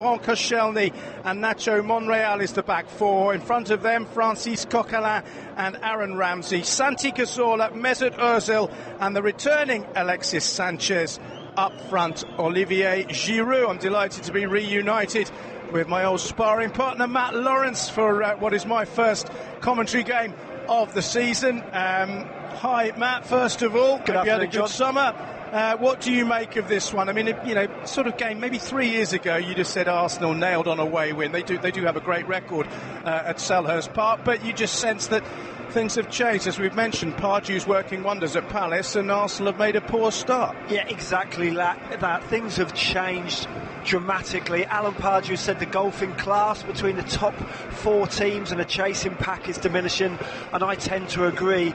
Koscielny and Nacho Monreal is the back four. In front of them, Francis Coquelin and Aaron Ramsey. Santi Cazorla, Mesut Ozil and the returning Alexis Sanchez. Up front, Olivier Giroud. I'm delighted to be reunited with my old sparring partner, Matt Lawrence, for what is my first commentary game of the season. Hi, Matt, first of all. Hope you had a good summer. What do you make of this one? I mean, sort of game, maybe 3 years ago, you just said Arsenal nailed on a away win. They do have a great record at Selhurst Park, but you just sense that things have changed. As we've mentioned, Pardew's working wonders at Palace, and Arsenal have made a poor start. Yeah, exactly that. Things have changed dramatically. Alan Pardew said the golfing class between the top four teams and the chasing pack is diminishing, and I tend to agree.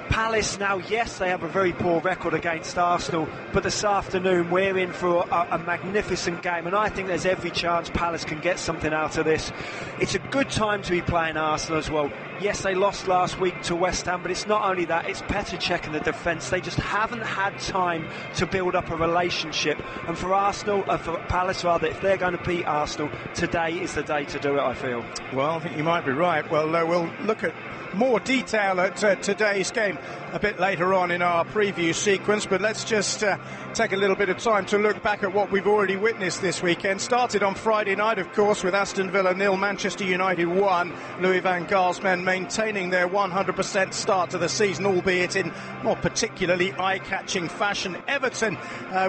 Palace now, yes, they have a very poor record against Arsenal, but this afternoon we're in for a magnificent game, and I think there's every chance Palace can get something out of this. It's a good time to be playing Arsenal as well. Yes, they lost last week to West Ham, but it's not only that, it's Petr Cech in the defence. They just haven't had time to build up a relationship, and for Arsenal, for Palace rather, if they're going to beat Arsenal, today is the day to do it, I feel. Well, I think you might be right. Well, we'll look at more detail at today's game a bit later on in our preview sequence, but let's just take a little bit of time to look back at what we've already witnessed this weekend. Started on Friday night, of course, with Aston Villa 0, Manchester United 1. Louis van Gaal's men maintaining their 100% start to the season, albeit in not particularly eye-catching fashion. Everton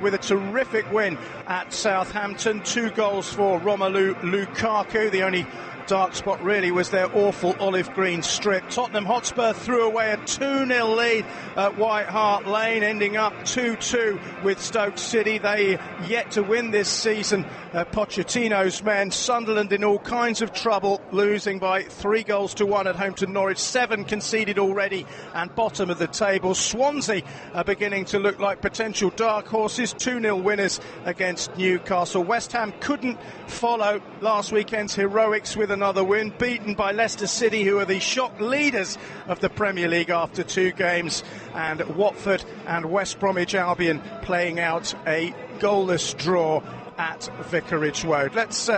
with a terrific win at Southampton. 2 goals for Romelu Lukaku. The only dark spot really was their awful olive green strip. Tottenham Hotspur threw away a 2-0 lead at White Hart Lane, ending up 2-2 with Stoke City. They yet to win this season. Pochettino's men, Sunderland in all kinds of trouble, losing by 3-1 at home to Norwich. 7 conceded already and bottom of the table. Swansea are beginning to look like potential dark horses. 2-0 winners against Newcastle. West Ham couldn't follow last weekend's heroics with another win, beaten by Leicester City, who are the shock leaders of the Premier League after 2 games, and Watford and West Bromwich Albion playing out a goalless draw at Vicarage Road. Let's,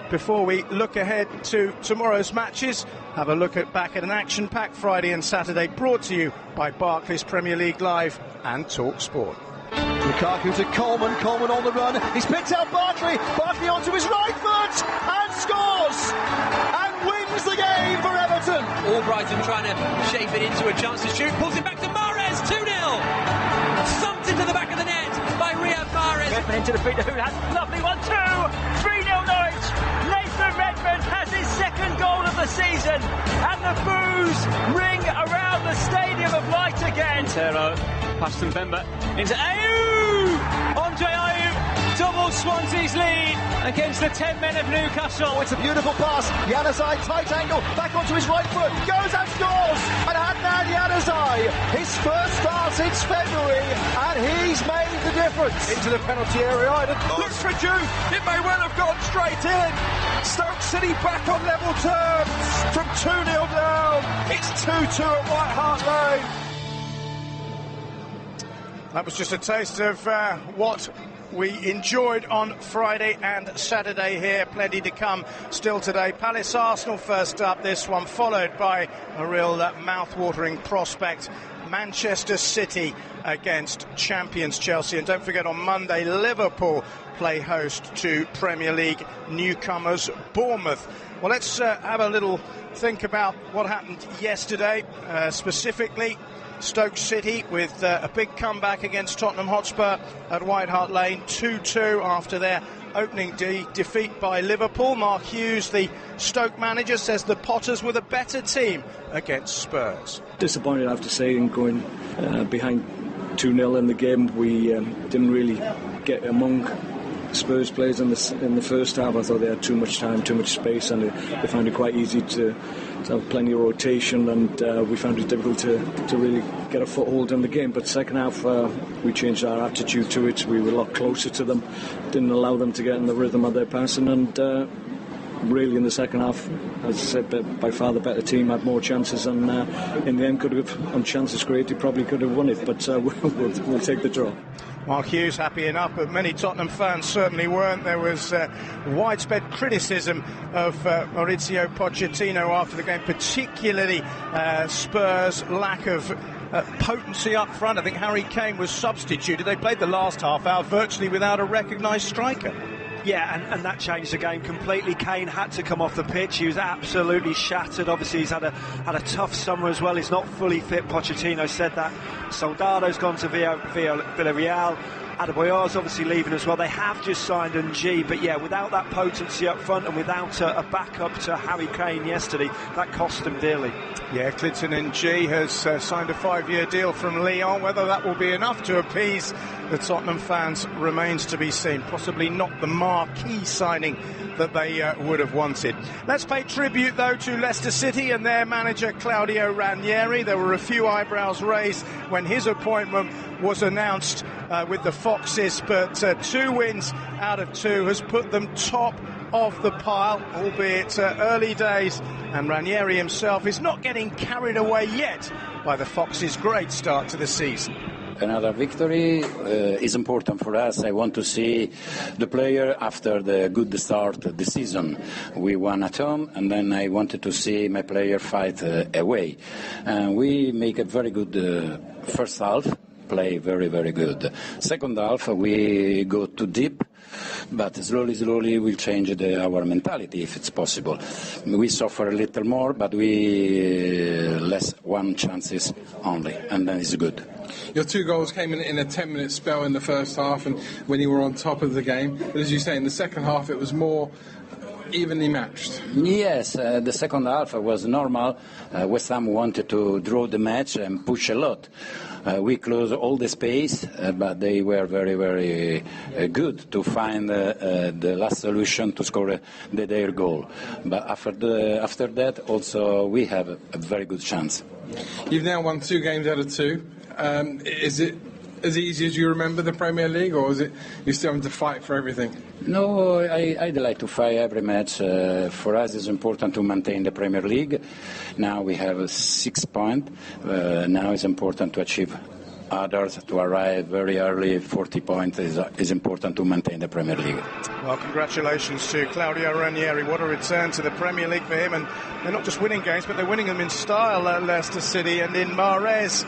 before we look ahead to tomorrow's matches, have a look back at an action-packed Friday and Saturday, brought to you by Barclays Premier League Live and Talk Sport. Lukaku to Coleman on the run, he's picked out Barkley onto his right foot and scores and wins the game for Everton. Albrighton trying to shape it into a chance to shoot, pulls it back to Mahrez, 2-0, thumped into the back of the net by Riyad Mahrez. Redmond into the feet, who has lovely 1-2, 3-0 Norwich. Nathan Redmond has his second goal of the season, and the boos ring around the Stadium of Light again. Montero past Mbemba into Ayew! Andre Ayew doubles Swansea's lead against the 10 men of Newcastle. It's a beautiful pass. Januzaj, tight angle, back onto his right foot, goes and scores! And Adnan Januzaj, his first start since February, and he's made the difference. Into the penalty area, looks for Jude, it may well have gone straight in. Stoke City back on level terms from 2-0 down. It's 2-2 at White Hart Lane. That was just a taste of what we enjoyed on Friday and Saturday here. Plenty to come still today. Palace Arsenal first up, this one followed by a real mouth-watering prospect. Manchester City against champions Chelsea. And don't forget, on Monday, Liverpool play host to Premier League newcomers Bournemouth. Well, let's have a little think about what happened yesterday, specifically Stoke City with a big comeback against Tottenham Hotspur at White Hart Lane, 2-2 after their opening defeat by Liverpool. Mark Hughes, the Stoke manager, says the Potters were the better team against Spurs. Disappointed, I have to say, in going behind 2-0 in the game. We didn't really get among Spurs players in the first half. I thought they had too much time, too much space, and they found it quite easy to have plenty of rotation, and we found it difficult to really get a foothold in the game. But second half, we changed our attitude to it. We were a lot closer to them, didn't allow them to get in the rhythm of their passing, and really in the second half, as I said, by far the better team, had more chances, and in the end could have, on chances created, probably could have won it, but we'll take the draw. Well, Hugh's happy enough, but many Tottenham fans certainly weren't. There was widespread criticism of Mauricio Pochettino after the game, particularly Spurs' lack of potency up front. I think Harry Kane was substituted. They played the last half hour virtually without a recognised striker. Yeah, and that changed the game completely. Kane had to come off the pitch. He was absolutely shattered. Obviously, he's had a tough summer as well. He's not fully fit. Pochettino said that. Soldado's gone to Villarreal. Adebayor's obviously leaving as well. They have just signed Ng, but yeah, without that potency up front and without a backup to Harry Kane yesterday, that cost them dearly. Yeah, Clinton Ng has signed a 5-year deal from Lyon. Whether that will be enough to appease the Tottenham fans remains to be seen. Possibly not the marquee signing that they would have wanted. Let's pay tribute, though, to Leicester City and their manager, Claudio Ranieri. There were a few eyebrows raised when his appointment was announced with the Foxes, but 2 wins out of 2 has put them top of the pile, albeit early days, and Ranieri himself is not getting carried away yet by the Foxes' great start to the season. Another victory is important for us. I want to see the player after the good start of the season. We won at home, and then I wanted to see my player fight away. We make a very good first half, play very, very good. Second half, we go too deep, but slowly we'll change our mentality if it's possible. We suffer a little more, but we less 1 chances only, and then it's good. Your 2 goals came in a 10-minute spell in the first half and when you were on top of the game. But as you say, in the second half it was more evenly matched. Yes, the second half was normal. West Ham wanted to draw the match and push a lot. We closed all the space, but they were very, very good to find the last solution to score their goal. But after that, also, we have a very good chance. You've now won 2 games out of 2. Is it as easy as you remember the Premier League, or is it you're still having to fight for everything? No, I'd like to fight every match. For us, it's important to maintain the Premier League. Now we have 6 points. Now it's important to achieve others, to arrive very early. 40 points is important to maintain the Premier League. Well, congratulations to Claudio Ranieri. What a return to the Premier League for him. And they're not just winning games, but they're winning them in style at Leicester City. And in Mahrez,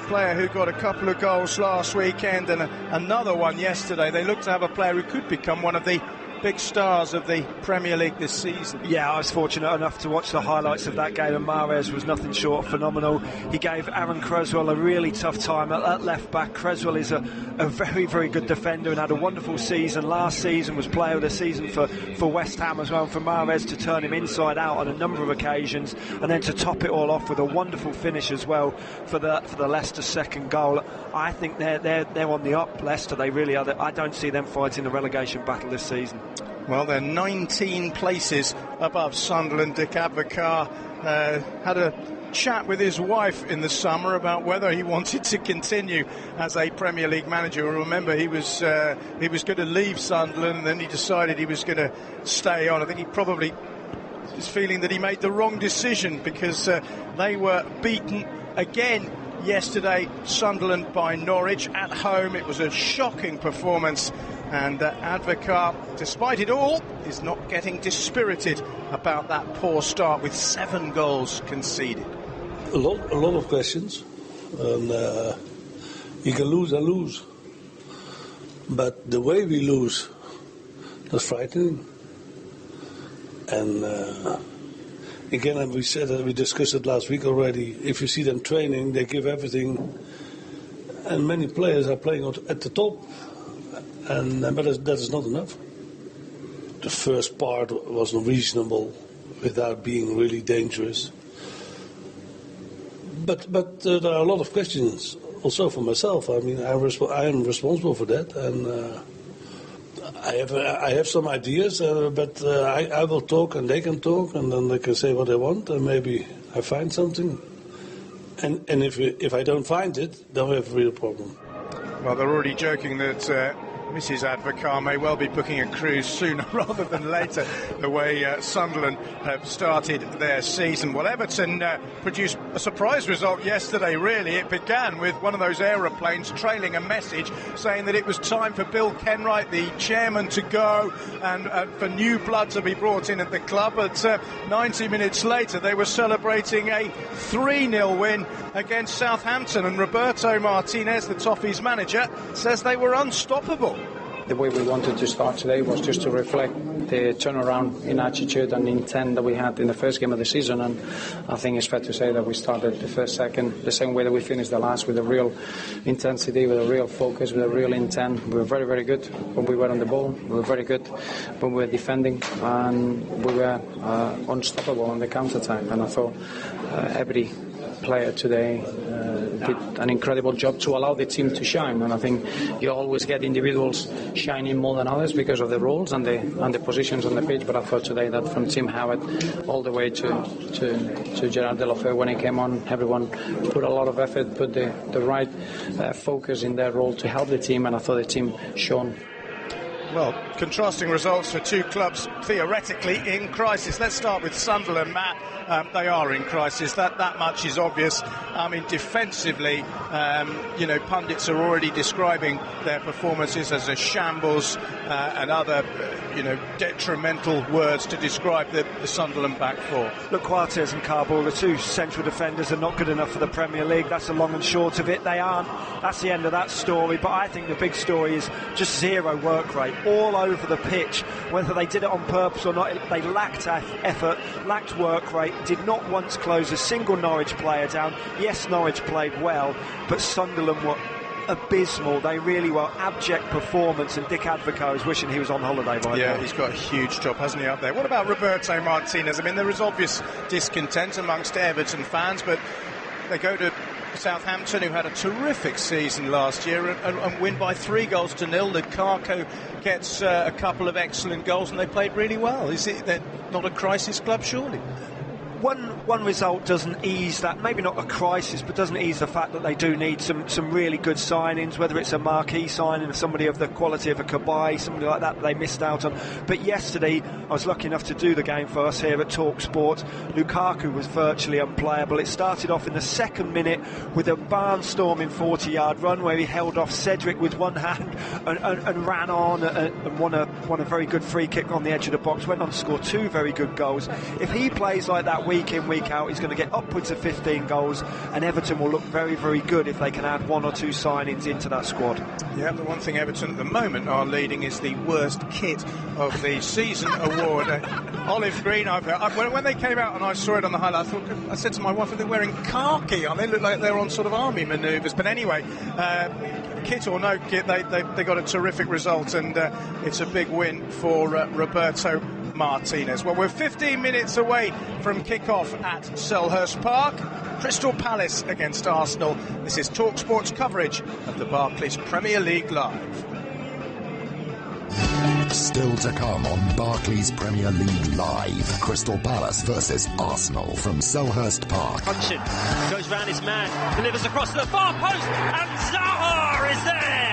player who got a couple of goals last weekend and another one yesterday. They look to have a player who could become one of the big stars of the Premier League this season. Yeah, I was fortunate enough to watch the highlights of that game, and Mahrez was nothing short of phenomenal. He gave Aaron Creswell a really tough time at left back. Creswell is a very, very good defender and had a wonderful season. Last season was player of the season for West Ham as well, and for Mahrez to turn him inside out on a number of occasions, and then to top it all off with a wonderful finish as well for the Leicester second goal. I think they're on the up, Leicester. They really are. I don't see them fighting the relegation battle this season. Well, they're 19 places above Sunderland. Dick Advocaat had a chat with his wife in the summer about whether he wanted to continue as a Premier League manager. Remember, he was going to leave Sunderland, and then he decided he was going to stay on. I think he probably is feeling that he made the wrong decision because they were beaten again yesterday, Sunderland by Norwich at home. It was a shocking performance. And Advocaat, despite it all, is not getting dispirited about that poor start with 7 goals conceded. A lot of questions. And you can lose and lose. But the way we lose, that's frightening. And again, we said that we discussed it last week already. If you see them training, they give everything. And many players are playing at the top. But that is not enough. The first part was reasonable without being really dangerous. But there are a lot of questions also for myself. I mean, I am responsible for that, and I have some ideas, but I will talk and they can talk, and then they can say what they want, and maybe I find something. And if I don't find it, then we have a real problem. Well, they're already joking that Mrs. Advocar may well be booking a cruise sooner rather than later, the way Sunderland have started their season. Well, Everton produced a surprise result yesterday, really. It began with one of those aeroplanes trailing a message saying that it was time for Bill Kenwright, the chairman, to go and for new blood to be brought in at the club. But 90 minutes later, they were celebrating a 3-0 win against Southampton, and Roberto Martinez, the Toffees manager, says they were unstoppable. The way we wanted to start today was just to reflect the turnaround in attitude and intent that we had in the first game of the season, and I think it's fair to say that we started the first second the same way that we finished the last, with a real intensity, with a real focus, with a real intent. We were very, very good when we were on the ball. We were very good when we were defending, and we were unstoppable on the counter-attack. And I thought every player today did an incredible job to allow the team to shine, and I think you always get individuals shining more than others because of the roles and the positions on the pitch. But I thought today that from Tim Howard all the way to Gerard Deulofeu, when he came on, everyone put a lot of effort, put the right focus in their role to help the team, and I thought the team shone. Well, contrasting results for two clubs theoretically in crisis. Let's start with Sunderland, Matt. They are in crisis. That much is obvious. I mean, defensively, pundits are already describing their performances as a shambles and other, detrimental words to describe the Sunderland back four. Look, Coates and Kabul, the two central defenders, are not good enough for the Premier League. That's the long and short of it. They aren't. That's the end of that story. But I think the big story is just zero work rate all over the pitch. Whether they did it on purpose or not, they lacked effort, lacked work rate, did not once close a single Norwich player down. Yes, Norwich played well, but Sunderland were abysmal. They really were. Abject performance, and Dick Advocar is wishing he was on holiday by now. Yeah, he's got a huge job, hasn't he, up there? What about Roberto Martinez? I mean, there is obvious discontent amongst Everton fans, but they go to Southampton, who had a terrific season last year, and win by 3-0. Lukaku gets a couple of excellent goals, and they played really well. Is it they're not a crisis club, surely? One result doesn't ease that, maybe not a crisis, but doesn't ease the fact that they do need some really good signings, whether it's a marquee signing of somebody of the quality of a Kabay, somebody like that they missed out on. But yesterday, I was lucky enough to do the game for us here at TalkSport. Lukaku was virtually unplayable. It started off in the second minute with a barnstorming 40-yard run where he held off Cedric with one hand and ran on and won a very good free kick on the edge of the box, went on to score 2 very good goals. If he plays like that week in, week out, he's going to get upwards of 15 goals, and Everton will look very, very good if they can add 1 or 2 signings into that squad. Yeah, the one thing Everton at the moment are leading is the worst kit of the season award. Olive green. When they came out and I saw it on the highlight, I said to my wife, are they wearing khaki? They look like they're on sort of army manoeuvres. But anyway, kit or no kit, they got a terrific result, and it's a big win for Roberto Martinez. Well, we're 15 minutes away from kick-off at Selhurst Park. Crystal Palace against Arsenal. This is TalkSport's coverage of the Barclays Premier League Live. Still to come on Barclays Premier League Live. Crystal Palace versus Arsenal from Selhurst Park. Function goes round his man, delivers across to the far post, and Zaha is there!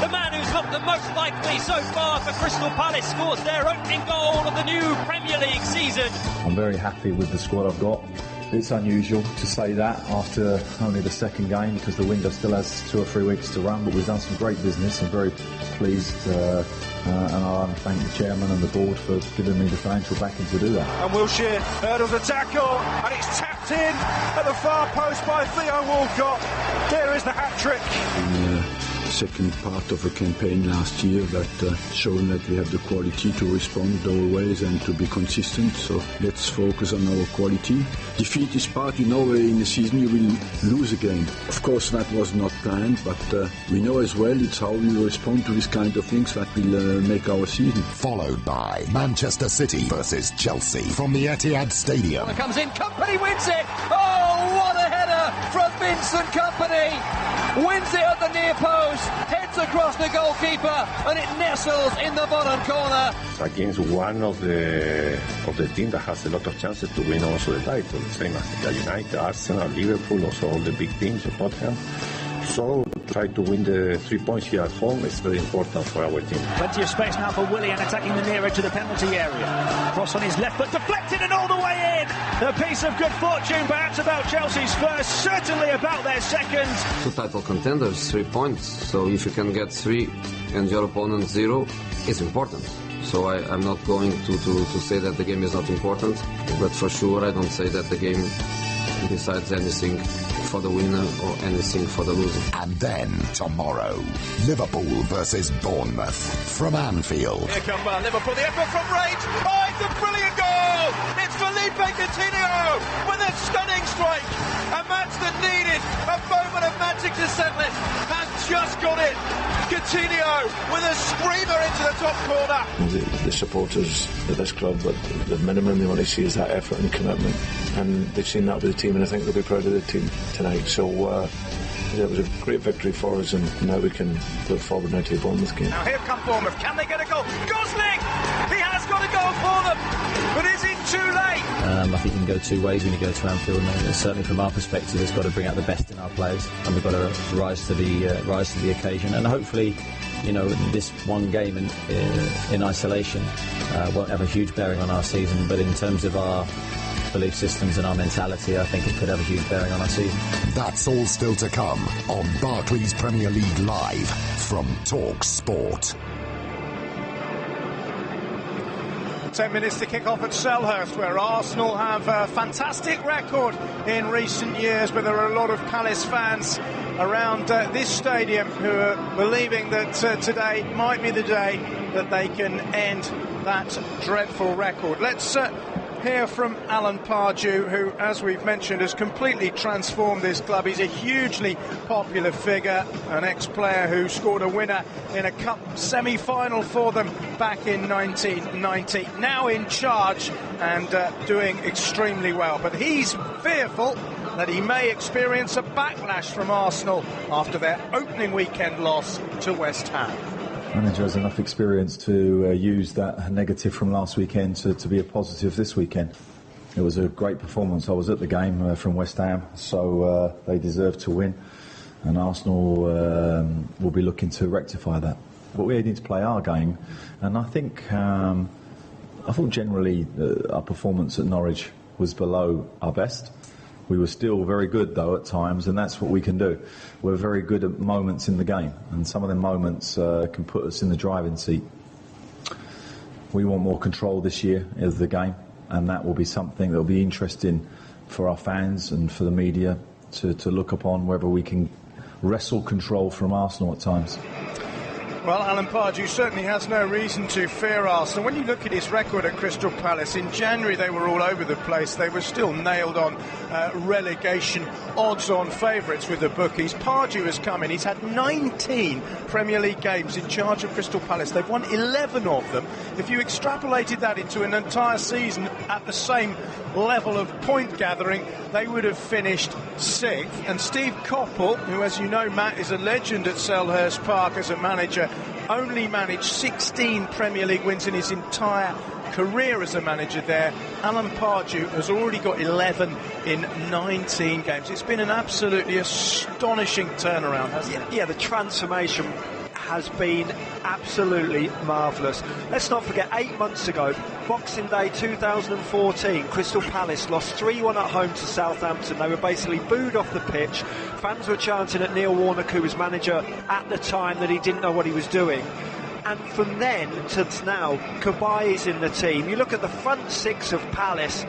The man who's looked the most likely so far for Crystal Palace scores their opening goal of the new Premier League season. I'm very happy with the squad I've got. It's unusual to say that after only the second game because the window still has 2 or 3 weeks to run, but we've done some great business. I'm very pleased and I want to thank the chairman and the board for giving me the financial backing to do that. And Wilshere hurdles the tackle, and it's tapped in at the far post by Theo Walcott. There is the hat-trick. Second part of a campaign last year that shown that we have the quality to respond always and to be consistent. So let's focus on our quality. Defeat is part, in a season you will lose a game. Of course that was not planned, but we know as well it's how we respond to these kind of things that will make our season. Followed by Manchester City versus Chelsea from the Etihad Stadium. It comes in, Company wins it! Oh, what a header from Vincent Kompany! Wins it at the near post, heads across the goalkeeper, and it nestles in the bottom corner. Against one of the team that has a lot of chances to win also the title, same as United, Arsenal, Liverpool, also all the big teams of Tottenham. So try to win the 3 points here at home is very important for our team. Plenty of space now for Willian attacking the near edge of the penalty area. Cross on his left foot, deflected and all the way in. A piece of good fortune, perhaps about Chelsea's first, certainly about their second. Two title contenders, 3 points. So if you can get 3 and your opponent 0, it's important. So I'm not going to say that the game is not important, but for sure I don't say that the game decides anything for the winner or anything for the loser. And then tomorrow, Liverpool versus Bournemouth from Anfield. Here come Liverpool, the effort from range. Oh, it's a brilliant goal! It's Felipe Coutinho with a stunning strike. A match that needed a moment of magic to settle it has just got it. Coutinho with a screamer into the top corner. The supporters of this club, but the minimum they want to see is that effort and commitment, and they've seen that with the team, and I think they'll be proud of the team tonight. So it was a great victory for us, and now we can look forward now to the Bournemouth game. Now here come Bournemouth. Can they get a goal? Gosling! He has got a goal for them, but is it too late? I think you can go two ways when you go to Anfield. And certainly from our perspective, it's got to bring out the best in our players, and we've got to rise to the occasion. And hopefully, you know, this one game in isolation won't have a huge bearing on our season. But in terms of our belief systems and our mentality, I think it could have a huge bearing on our season. That's all still to come on Barclays Premier League Live from Talk Sport. 10 minutes to kick off at Selhurst, where Arsenal have a fantastic record in recent years, but there are a lot of Palace fans around this stadium who are believing that today might be the day that they can end that dreadful record. Let's hear from Alan Pardew, who, as we've mentioned, has completely transformed this club. He's a hugely popular figure, an ex-player who scored a winner in a cup semi-final for them back in 1990. Now in charge and doing extremely well. But he's fearful that he may experience a backlash from Arsenal after their opening weekend loss to West Ham. Manager has enough experience to use that negative from last weekend to be a positive this weekend. It was a great performance. I was at the game from West Ham, so they deserve to win, and Arsenal will be looking to rectify that. But we need to play our game, and I thought generally our performance at Norwich was below our best. We were still very good, though, at times, and that's what we can do. We're very good at moments in the game, and some of them moments can put us in the driving seat. We want more control this year of the game, and that will be something that will be interesting for our fans and for the media to look upon, whether we can wrestle control from Arsenal at times. Well, Alan Pardew certainly has no reason to fear Arsenal. When you look at his record at Crystal Palace, in January they were all over the place. They were still nailed on relegation odds-on favourites with the bookies. Pardew has come in. He's had 19 Premier League games in charge of Crystal Palace. They've won 11 of them. If you extrapolated that into an entire season at the same level of point gathering, they would have finished 6th. And Steve Coppell, who, as you know, Matt, is a legend at Selhurst Park as a manager, only managed 16 Premier League wins in his entire career as a manager there. Alan Pardew has already got 11 in 19 games. It's been an absolutely astonishing turnaround, hasn't it? Yeah, the transformation has been absolutely marvellous. Let's not forget, 8 months ago, Boxing Day 2014, Crystal Palace lost 3-1 at home to Southampton. They were basically booed off the pitch. Fans were chanting at Neil Warnock, who was manager at the time, that he didn't know what he was doing. And from then to now, Cabaye is in the team. You look at the front six of Palace,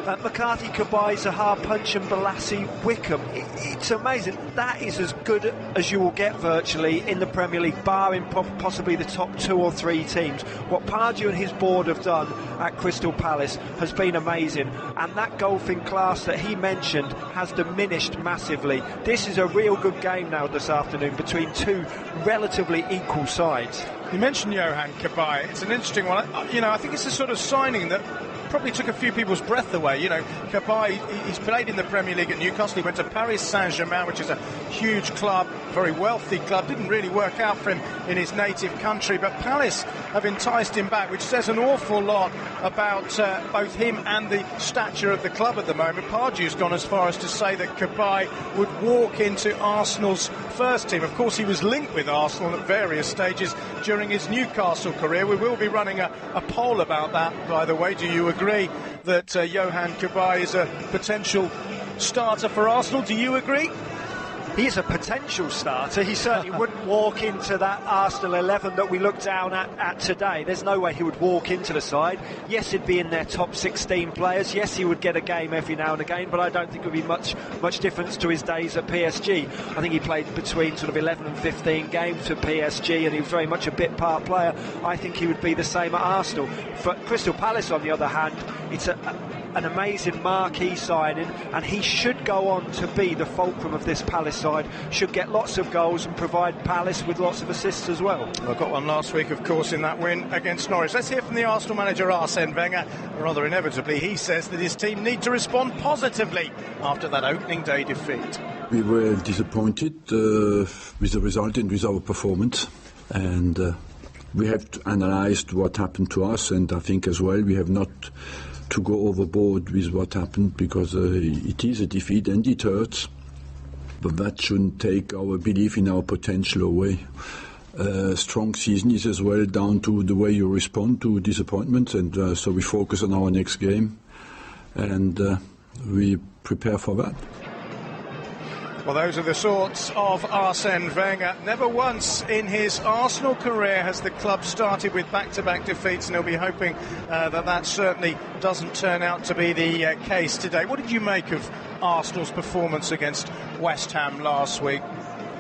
McCarthy, Cabaye, Zaha, Punch and Balassi, Wickham. It's amazing. That is as good as you will get virtually in the Premier League, barring possibly the top 2 or 3 teams. What Pardew and his board have done at Crystal Palace has been amazing, and that golfing class that he mentioned has diminished massively. This is a real good game now this afternoon between two relatively equal sides. You mentioned Yohan Cabaye. It's an interesting one. I think it's a sort of signing that probably took a few people's breath away. Cabaye, he's played in the Premier League at Newcastle. He went to Paris Saint-Germain, which is a huge club, very wealthy club. Didn't really work out for him in his native country, but Palace have enticed him back, which says an awful lot about both him and the stature of the club at the moment. Pardew's gone as far as to say that Cabaye would walk into Arsenal's first team. Of course, he was linked with Arsenal at various stages during his Newcastle career. We will be running a poll about that, by the way. Do you agree that Yohan Cabaye is a potential starter for Arsenal? Do you agree? He is a potential starter. He certainly wouldn't walk into that Arsenal 11 that we look down at today. There's no way he would walk into the side. Yes, he'd be in their top 16 players. Yes, he would get a game every now and again, but I don't think it would be much difference to his days at PSG. I think he played between sort of 11 and 15 games for PSG, and he was very much a bit part player. I think he would be the same at Arsenal. For Crystal Palace, on the other hand, it's an amazing marquee signing, and he should go on to be the fulcrum of this Palace side, should get lots of goals and provide Palace with lots of assists as well. I got one last week, of course, in that win against Norwich. Let's hear from the Arsenal manager Arsene Wenger. Rather inevitably, he says that his team need to respond positively after that opening day defeat. We were disappointed with the result and with our performance, and we have analysed what happened to us, and I think as well we have not to go overboard with what happened, because it is a defeat and it hurts, but that shouldn't take our belief in our potential away. Strong season is as well down to the way you respond to disappointment, and so we focus on our next game and we prepare for that. Well, those are the sorts of Arsene Wenger. Never once in his Arsenal career has the club started with back-to-back defeats, and he'll be hoping that certainly doesn't turn out to be the case today. What did you make of Arsenal's performance against West Ham last week?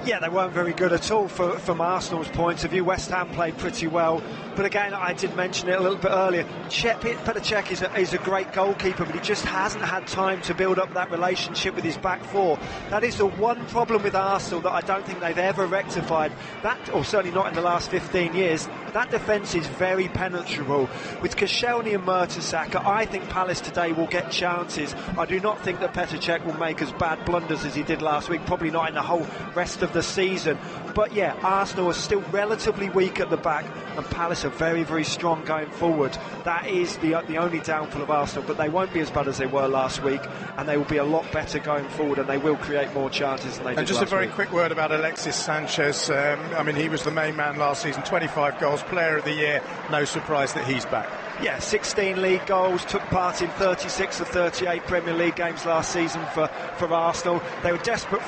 Yeah, they weren't very good at all from Arsenal's point of view. West Ham played pretty well, but again, I did mention it a little bit earlier. Petr Cech is a great goalkeeper, but he just hasn't had time to build up that relationship with his back four. That is the one problem with Arsenal that I don't think they've ever rectified. That, or certainly not in the last 15 years. That defence is very penetrable. With Koscielny and Mertesacker, I think Palace today will get chances. I do not think that Petr Cech will make as bad blunders as he did last week, probably not in the whole rest of the season. But yeah, Arsenal are still relatively weak at the back, and Palace are very, very strong going forward. That is the only downfall of Arsenal, but they won't be as bad as they were last week, and they will be a lot better going forward, and they will create more chances than they did last week. And just a very quick word about Alexis Sanchez. He was the main man last season, 25 goals, player of the year. No surprise that he's back. Yeah, 16 league goals, took part in 36 of 38 Premier League games last season for Arsenal. They were desperate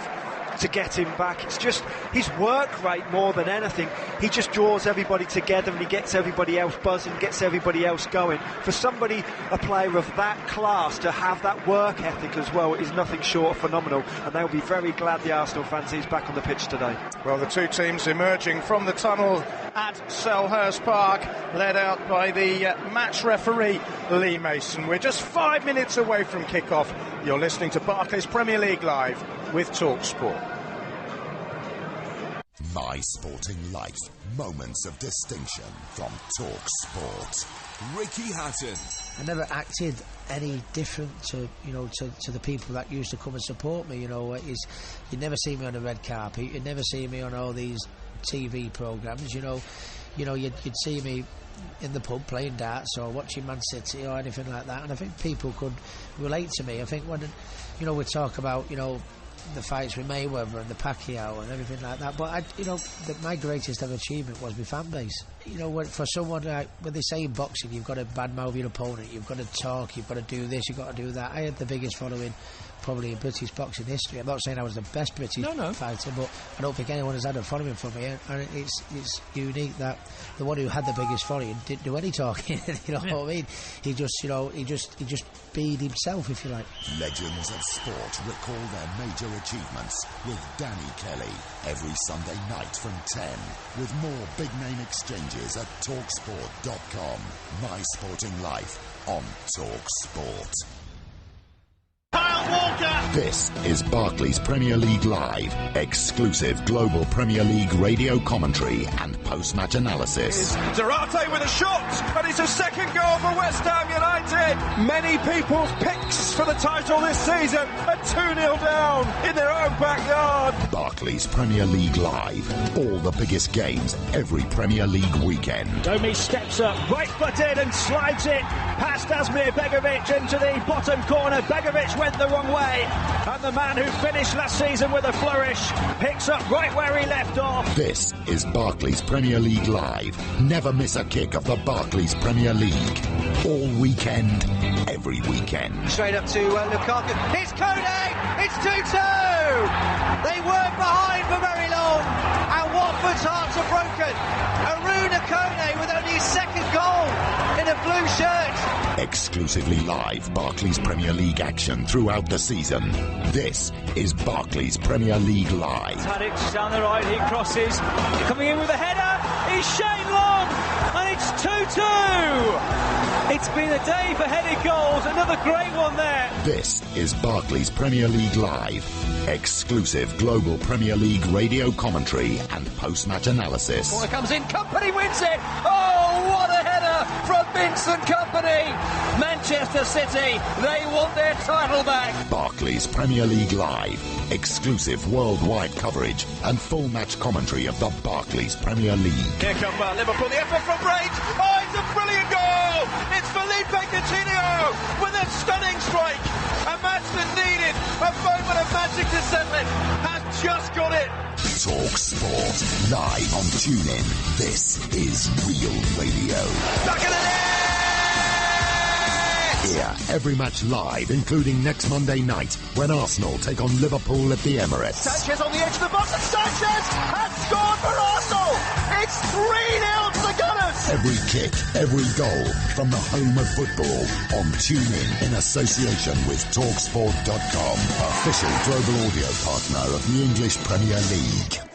to get him back. It's just his work rate more than anything. He just draws everybody together, and he gets everybody else buzzing, gets everybody else going. For somebody, a player of that class, to have that work ethic as well is nothing short of phenomenal, and they'll be very glad the Arsenal fans he's back on the pitch today. Well, the two teams emerging from the tunnel at Selhurst Park, led out by the match referee Lee Mason. We're just 5 minutes away from kick-off. You're listening to Barclays Premier League Live with TalkSport. My Sporting Life. Moments of distinction from TalkSport. Ricky Hatton. I never acted any different to the people that used to come and support me. You'd never see me on a red carpet. You'd never see me on all these TV programmes. You'd see me in the pub playing darts or watching Man City or anything like that, and I think people could relate to me. I think when we talk about the fights with Mayweather and the Pacquiao and everything like that, but my greatest ever achievement was my fan base. For someone like, when they say in boxing you've got to badmouth your opponent, you've got to talk, you've got to do this, you've got to do that. I had the biggest following probably in British boxing history. I'm not saying I was the best British fighter, but I don't think anyone has had a following for me, and it's unique that the one who had the biggest following didn't do any talking. What I mean? He just beat himself, if you like. Legends of sport recall their major achievements with Danny Kelly every Sunday night from 10, with more big name exchanges at talksport.com. My Sporting Life on TalkSport. Kyle This is Barclays Premier League Live, exclusive global Premier League radio commentary and post-match analysis. Durarte with a shot, and it's a second goal for West Ham United. Many people's picks for the title this season are 2-0 down in their own backyard. Barclays Premier League Live, all the biggest games every Premier League weekend. Domi steps up, right-footed and slides it past Asmir Begovic into the bottom corner. Begovic went the wrong way, and the man who finished last season with a flourish picks up right where he left off. This is Barclays Premier League Live. Never miss a kick of the Barclays Premier League. All weekend, every weekend. Straight up to Lukaku. It's Kone! It's 2-2! They weren't behind for very long, and Watford's hearts are broken. Aruna Kone with only his second goal in a blue shirt. Exclusively live Barclays Premier League action throughout the season. This is Barclays Premier League Live. Tadic down the right, he crosses. Coming in with a header is Shane Long, and it's 2-2. It's been a day for headed goals, another great one there. This is Barclays Premier League Live, exclusive global Premier League radio commentary and post-match analysis. Corner comes in, Company wins it. Oh, what a header from Vincent Kompany. Manchester City, they want their title back. Barclays Premier League Live, exclusive worldwide coverage and full match commentary of the Barclays Premier League. Here come Liverpool, the effort from range. Oh, it's a brilliant goal. It's Felipe Coutinho with a stunning strike. A match that needed a moment of magic to settle it. Has just got it. Talk Sport, live on TuneIn. This is real radio. Back in the net! Here, every match live, including next Monday night, when Arsenal take on Liverpool at the Emirates. Sanchez on the edge of the box, and Sanchez has scored for Arsenal! It's 3-0 to the Gunners! Every kick, every goal, from the home of football, on TuneIn in association with TalkSport.com, official global audio partner of the English Premier League.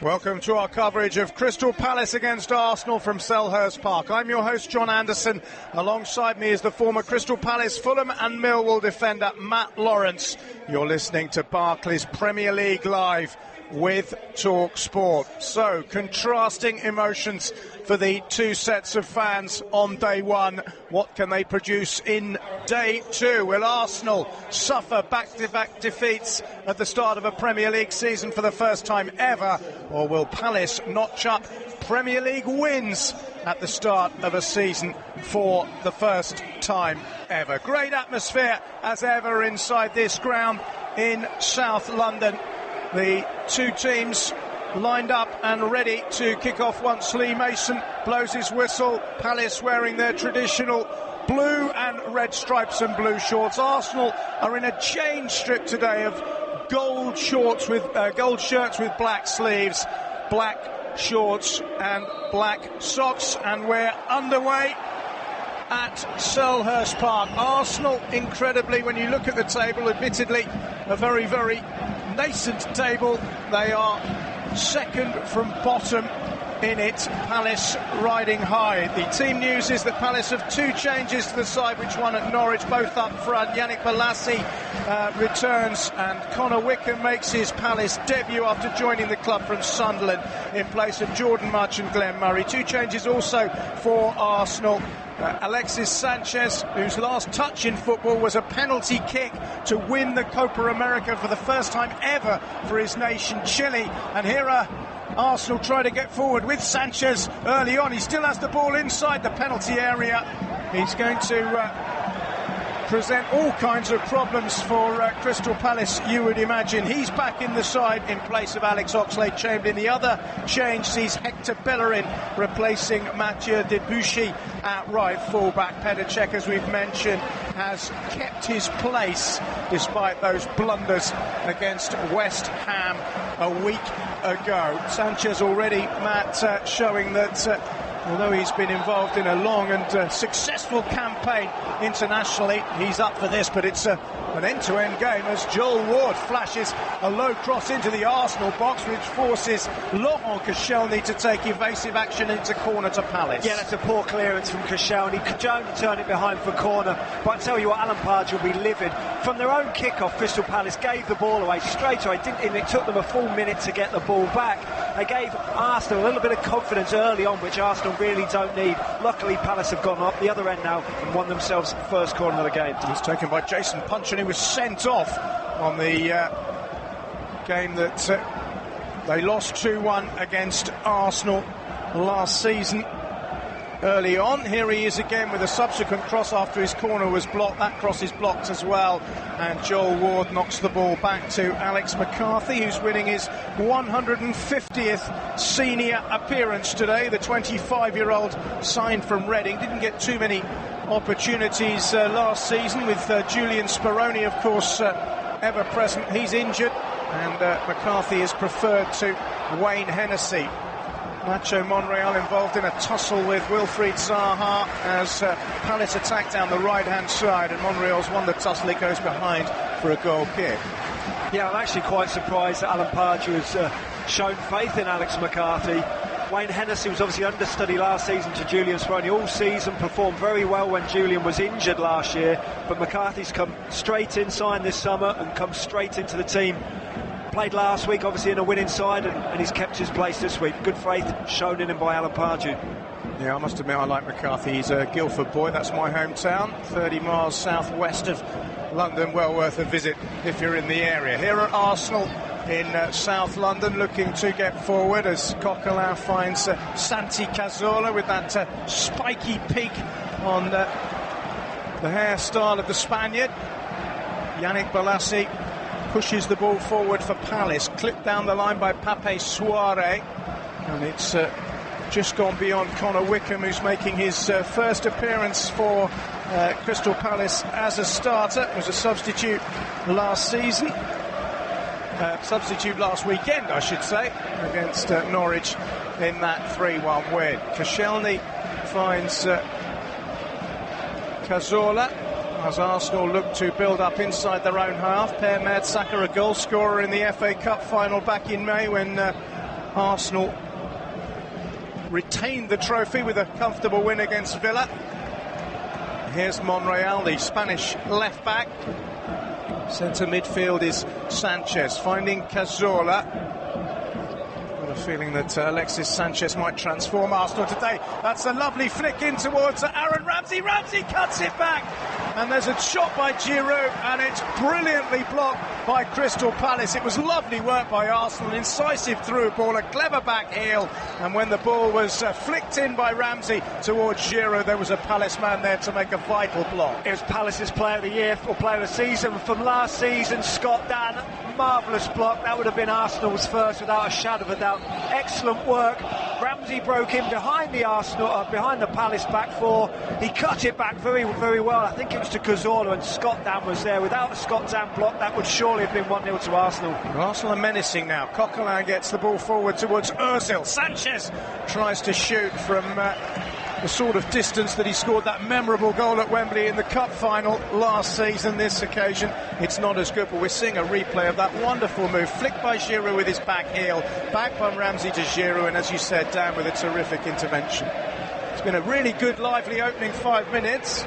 Welcome to our coverage of Crystal Palace against Arsenal from Selhurst Park. I'm your host, John Anderson. Alongside me is the former Crystal Palace, Fulham and Millwall defender, Matt Lawrence. You're listening to Barclays Premier League Live with Talk Sport. So, contrasting emotions for the two sets of fans on day one. What can they produce in day two? Will Arsenal suffer back-to-back defeats at the start of a Premier League season for the first time ever? Or will Palace notch up Premier League wins at the start of a season for the first time ever? Great atmosphere as ever inside this ground in South London. The two teams lined up and ready to kick off once Lee Mason blows his whistle. Palace wearing their traditional blue and red stripes and blue shorts. Arsenal are in a change strip today of gold shorts with gold shirts with black sleeves, black shorts and black socks, and we're underway at Selhurst Park. Arsenal, incredibly, when you look at the table, admittedly a very, very nascent table. They are second from bottom in it. Palace riding high. The team news is that Palace have two changes to the side, which one at Norwich, both up front. Yannick Bolasie returns, and Connor Wickham makes his Palace debut after joining the club from Sunderland in place of Jordan Mudge and Glenn Murray. Two changes also for Arsenal. Alexis Sanchez, whose last touch in football was a penalty kick to win the Copa America for the first time ever for his nation, Chile. And here are Arsenal trying to get forward with Sanchez early on. He still has the ball inside the penalty area. He's going to present all kinds of problems for Crystal Palace, you would imagine. He's back in the side in place of Alex Oxlade-Chamberlain. The other change sees Hector Bellerin replacing Mathieu Debuchy at right full-back. Petr Cech, as we've mentioned, has kept his place despite those blunders against West Ham a week ago. Sanchez already, Matt, showing that although he's been involved in a long and successful campaign internationally, he's up for this, but it's a an end-to-end game as Joel Ward flashes a low cross into the Arsenal box, which forces Laurent Koscielny to take evasive action into corner to Palace. Yeah, that's a poor clearance from Koscielny. Could only turn it behind for corner, but I tell you what, Alan Pardew will be livid. From their own kick-off, Crystal Palace gave the ball away straight away. It took them a full minute to get the ball back. They gave Arsenal a little bit of confidence early on, which Arsenal really don't need. Luckily, Palace have gone up the other end now and won themselves the first corner of the game. He's taken by Jason Puncheon, who was sent off on the game that they lost 2-1 against Arsenal last season. Early on, here he is again with a subsequent cross after his corner was blocked. That cross is blocked as well, and Joel Ward knocks the ball back to Alex McCarthy, who's winning his 150th senior appearance today. The 25-year-old signed from Reading, didn't get too many opportunities last season, with Julian Speroni, of course, ever present. He's injured, and McCarthy is preferred to Wayne Hennessy. Nacho Monreal involved in a tussle with Wilfried Zaha as Palace attack down the right-hand side, and Monreal's won the tussle. He goes behind for a goal kick. Yeah, I'm actually quite surprised that Alan Pardew has shown faith in Alex McCarthy. Wayne Hennessy was obviously understudy last season to Julian Speroni all season, performed very well when Julian was injured last year, but McCarthy's come straight in, signed this summer, and come straight into the team. Played last week, obviously, in a winning side, and he's kept his place this week. Good faith shown in him by Alan Pardew. Yeah, I must admit I like McCarthy. He's a Guildford boy. That's my hometown, 30 miles southwest of London. Well worth a visit if you're in the area. Here at Arsenal in South London, looking to get forward as Coquelin finds Santi Cazorla with that spiky peak on the hairstyle of the Spaniard. Yannick Bolasie pushes the ball forward for Palace, clipped down the line by Pape Souaré, and it's just gone beyond Connor Wickham, who's making his first appearance for Crystal Palace as a starter. Was a substitute last season, substitute last weekend, I should say, against Norwich in that 3-1 win. Koscielny finds Cazorla as Arsenal look to build up inside their own half. Per Mertesacker, a goal scorer in the FA Cup final back in May when Arsenal retained the trophy with a comfortable win against Villa. Here's Monreal, the Spanish left back. Centre midfield is Sanchez finding Cazorla. Got a feeling that Alexis Sanchez might transform Arsenal today. That's a lovely flick in towards Aaron Ramsey. Ramsey cuts it back, and there's a shot by Giroud, and it's brilliantly blocked by Crystal Palace. It was lovely work by Arsenal, an incisive through ball, a clever back heel, and when the ball was flicked in by Ramsey towards Giroud, there was a Palace man there to make a vital block. It was Palace's player of the year or player of the season from last season, Scott Dann. Marvellous block. That would have been Arsenal's first without a shadow of a doubt. Excellent work. Ramsey broke in behind the behind the Palace back four. He cut it back very, very well. I think it was to Cazorla, and Scott Dann was there. Without a Scott Dann block, that would surely have been 1-0 to Arsenal. Arsenal are menacing now. Coquelin gets the ball forward towards Ozil. Sanchez tries to shoot from the sort of distance that he scored that memorable goal at Wembley in the Cup final last season. This occasion, it's not as good, but we're seeing a replay of that wonderful move. Flicked by Giroud with his back heel. Back by Ramsey to Giroud, and as you said, down with a terrific intervention. It's been a really good, lively opening 5 minutes.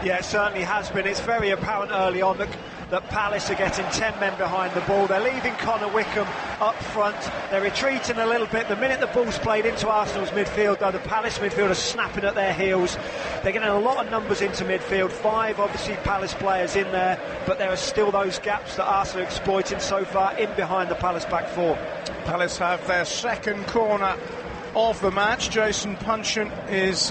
Yeah, it certainly has been. It's very apparent early on that Palace are getting 10 men behind the ball. They're leaving Connor Wickham up front. They're retreating a little bit. The minute the ball's played into Arsenal's midfield, though, the Palace midfield are snapping at their heels. They're getting a lot of numbers into midfield. 5, obviously, Palace players in there, but there are still those gaps that Arsenal are exploiting so far in behind the Palace back four. Palace have their second corner of the match. Jason Puncheon is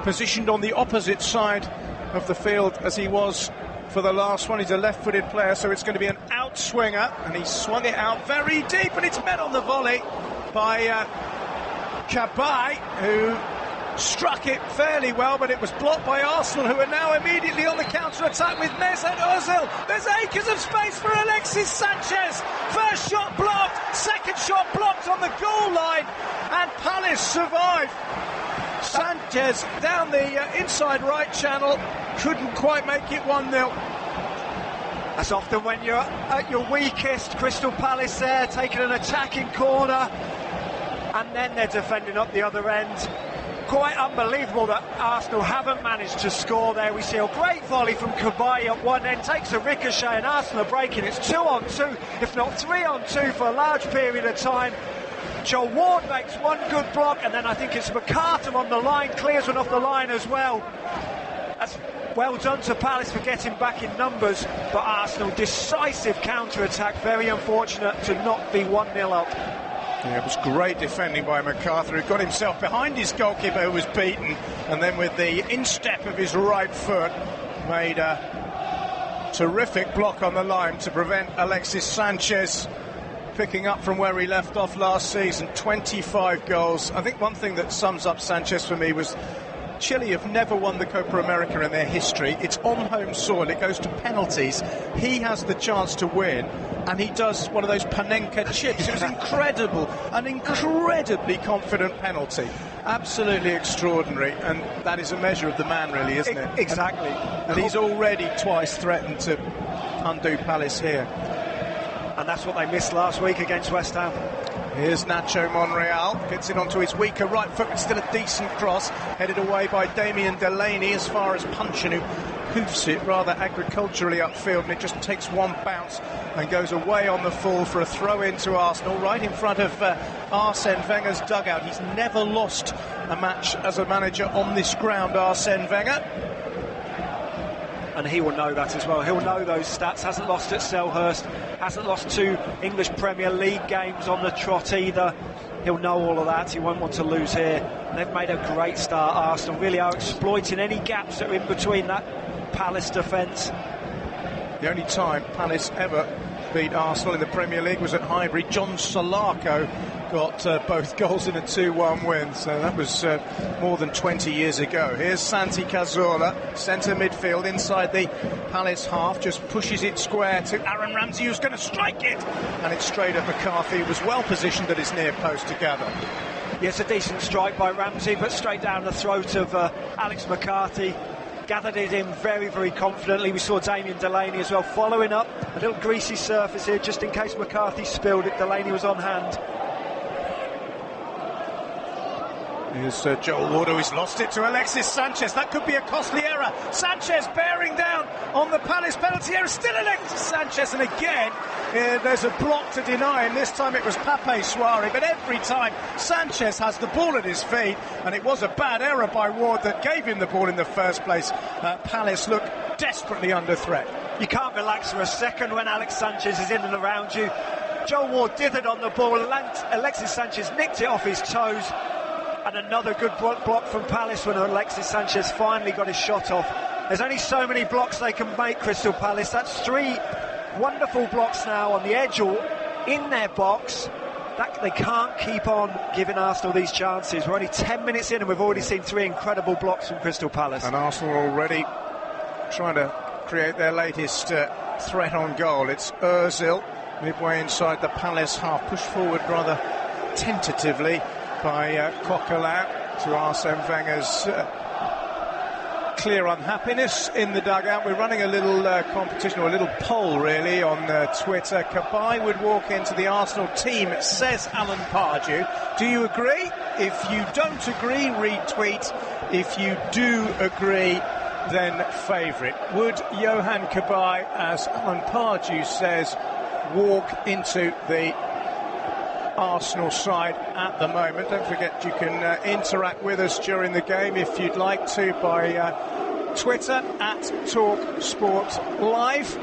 positioned on the opposite side of the field as he was for the last one. He's a left-footed player, so it's going to be an outswinger, and he swung it out very deep, and it's met on the volley by Cabaye, who struck it fairly well, but it was blocked by Arsenal, who are now immediately on the counter-attack with Mesut Ozil. There's acres of space for Alexis Sanchez. First shot blocked, second shot blocked on the goal line, and Palace survive. Sanchez down the inside right channel, couldn't quite make it 1-0. That's often when you're at your weakest. Crystal Palace there, taking an attacking corner, and then they're defending up the other end. Quite unbelievable that Arsenal haven't managed to score there. We see a great volley from Cabaye up one end, takes a ricochet, and Arsenal are breaking. It's 2-on-2, if not 3-on-2 for a large period of time. Joel Ward makes one good block, and then I think it's McCartan on the line, clears one off the line as well. That's well done to Palace for getting back in numbers, but Arsenal decisive counter-attack. Very unfortunate to not be 1-0 up. Yeah, it was great defending by McCarthy, who got himself behind his goalkeeper, who was beaten, and then with the instep of his right foot made a terrific block on the line to prevent Alexis Sanchez picking up from where he left off last season. 25 goals. I think one thing that sums up Sanchez for me was Chile have never won the Copa America in their history. It's on home soil, it goes to penalties. He has the chance to win, and he does one of those Panenka chips. It was incredible, an incredibly confident penalty. Absolutely extraordinary, and that is a measure of the man, really, isn't it? Exactly. And he's already twice threatened to undo Palace here. And that's what they missed last week against West Ham. Here's Nacho Monreal, gets it onto his weaker right foot, but still a decent cross, headed away by Damien Delaney as far as Punchin, who hoofs it rather agriculturally upfield, and it just takes one bounce and goes away on the full for a throw into Arsenal, right in front of Arsene Wenger's dugout. He's never lost a match as a manager on this ground, Arsene Wenger. And he will know that as well. He'll know those stats. Hasn't lost at Selhurst, hasn't lost 2 English Premier League games on the trot either. He'll know all of that. He won't want to lose here. And they've made a great start. Arsenal really are exploiting any gaps that are in between that Palace defence. The only time Palace ever beat Arsenal in the Premier League was at Highbury. John Solarco got both goals in a 2-1 win, so that was more than 20 years ago. Here's Santi Cazorla, centre midfield inside the Palace half, just pushes it square to Aaron Ramsey, who's going to strike it, and it's straight at McCarthy, who was well positioned at his near post to gather. Yes, a decent strike by Ramsey, but straight down the throat of Alex McCarthy. Gathered it in very, very confidently. We saw Damien Delaney as well following up. A little greasy surface here just in case McCarthy spilled it. Delaney was on hand. Here's Joel Ward, who's lost it to Alexis Sanchez. That could be a costly error. Sanchez bearing down on the Palace penalty area. Still Alexis Sanchez, and again there's a block to deny, and this time it was Pape Souaré. But every time Sanchez has the ball at his feet, and it was a bad error by Ward that gave him the ball in the first place. Palace look desperately under threat. You can't relax for a second when Alex Sanchez is in and around you. Joel Ward dithered on the ball. Alexis Sanchez nicked it off his toes. And another good block from Palace when Alexis Sanchez finally got his shot off. There's only so many blocks they can make, Crystal Palace. That's 3 wonderful blocks now on the edge or in their box. That they can't keep on giving Arsenal these chances. We're only 10 minutes in and we've already seen 3 incredible blocks from Crystal Palace. And Arsenal already trying to create their latest threat on goal. It's Ozil midway inside the Palace half, pushed forward rather tentatively by Coquelin to Arsene Wenger's clear unhappiness in the dugout. We're running a little competition, or a little poll really, on Twitter. Cabaye would walk into the Arsenal team, says Alan Pardew. Do you agree? If you don't agree, retweet. If you do agree, then favourite. Would Johan Cabaye, as Alan Pardew says, walk into the Arsenal side at the moment? Don't forget you can interact with us during the game if you'd like to by Twitter at TalkSportLive.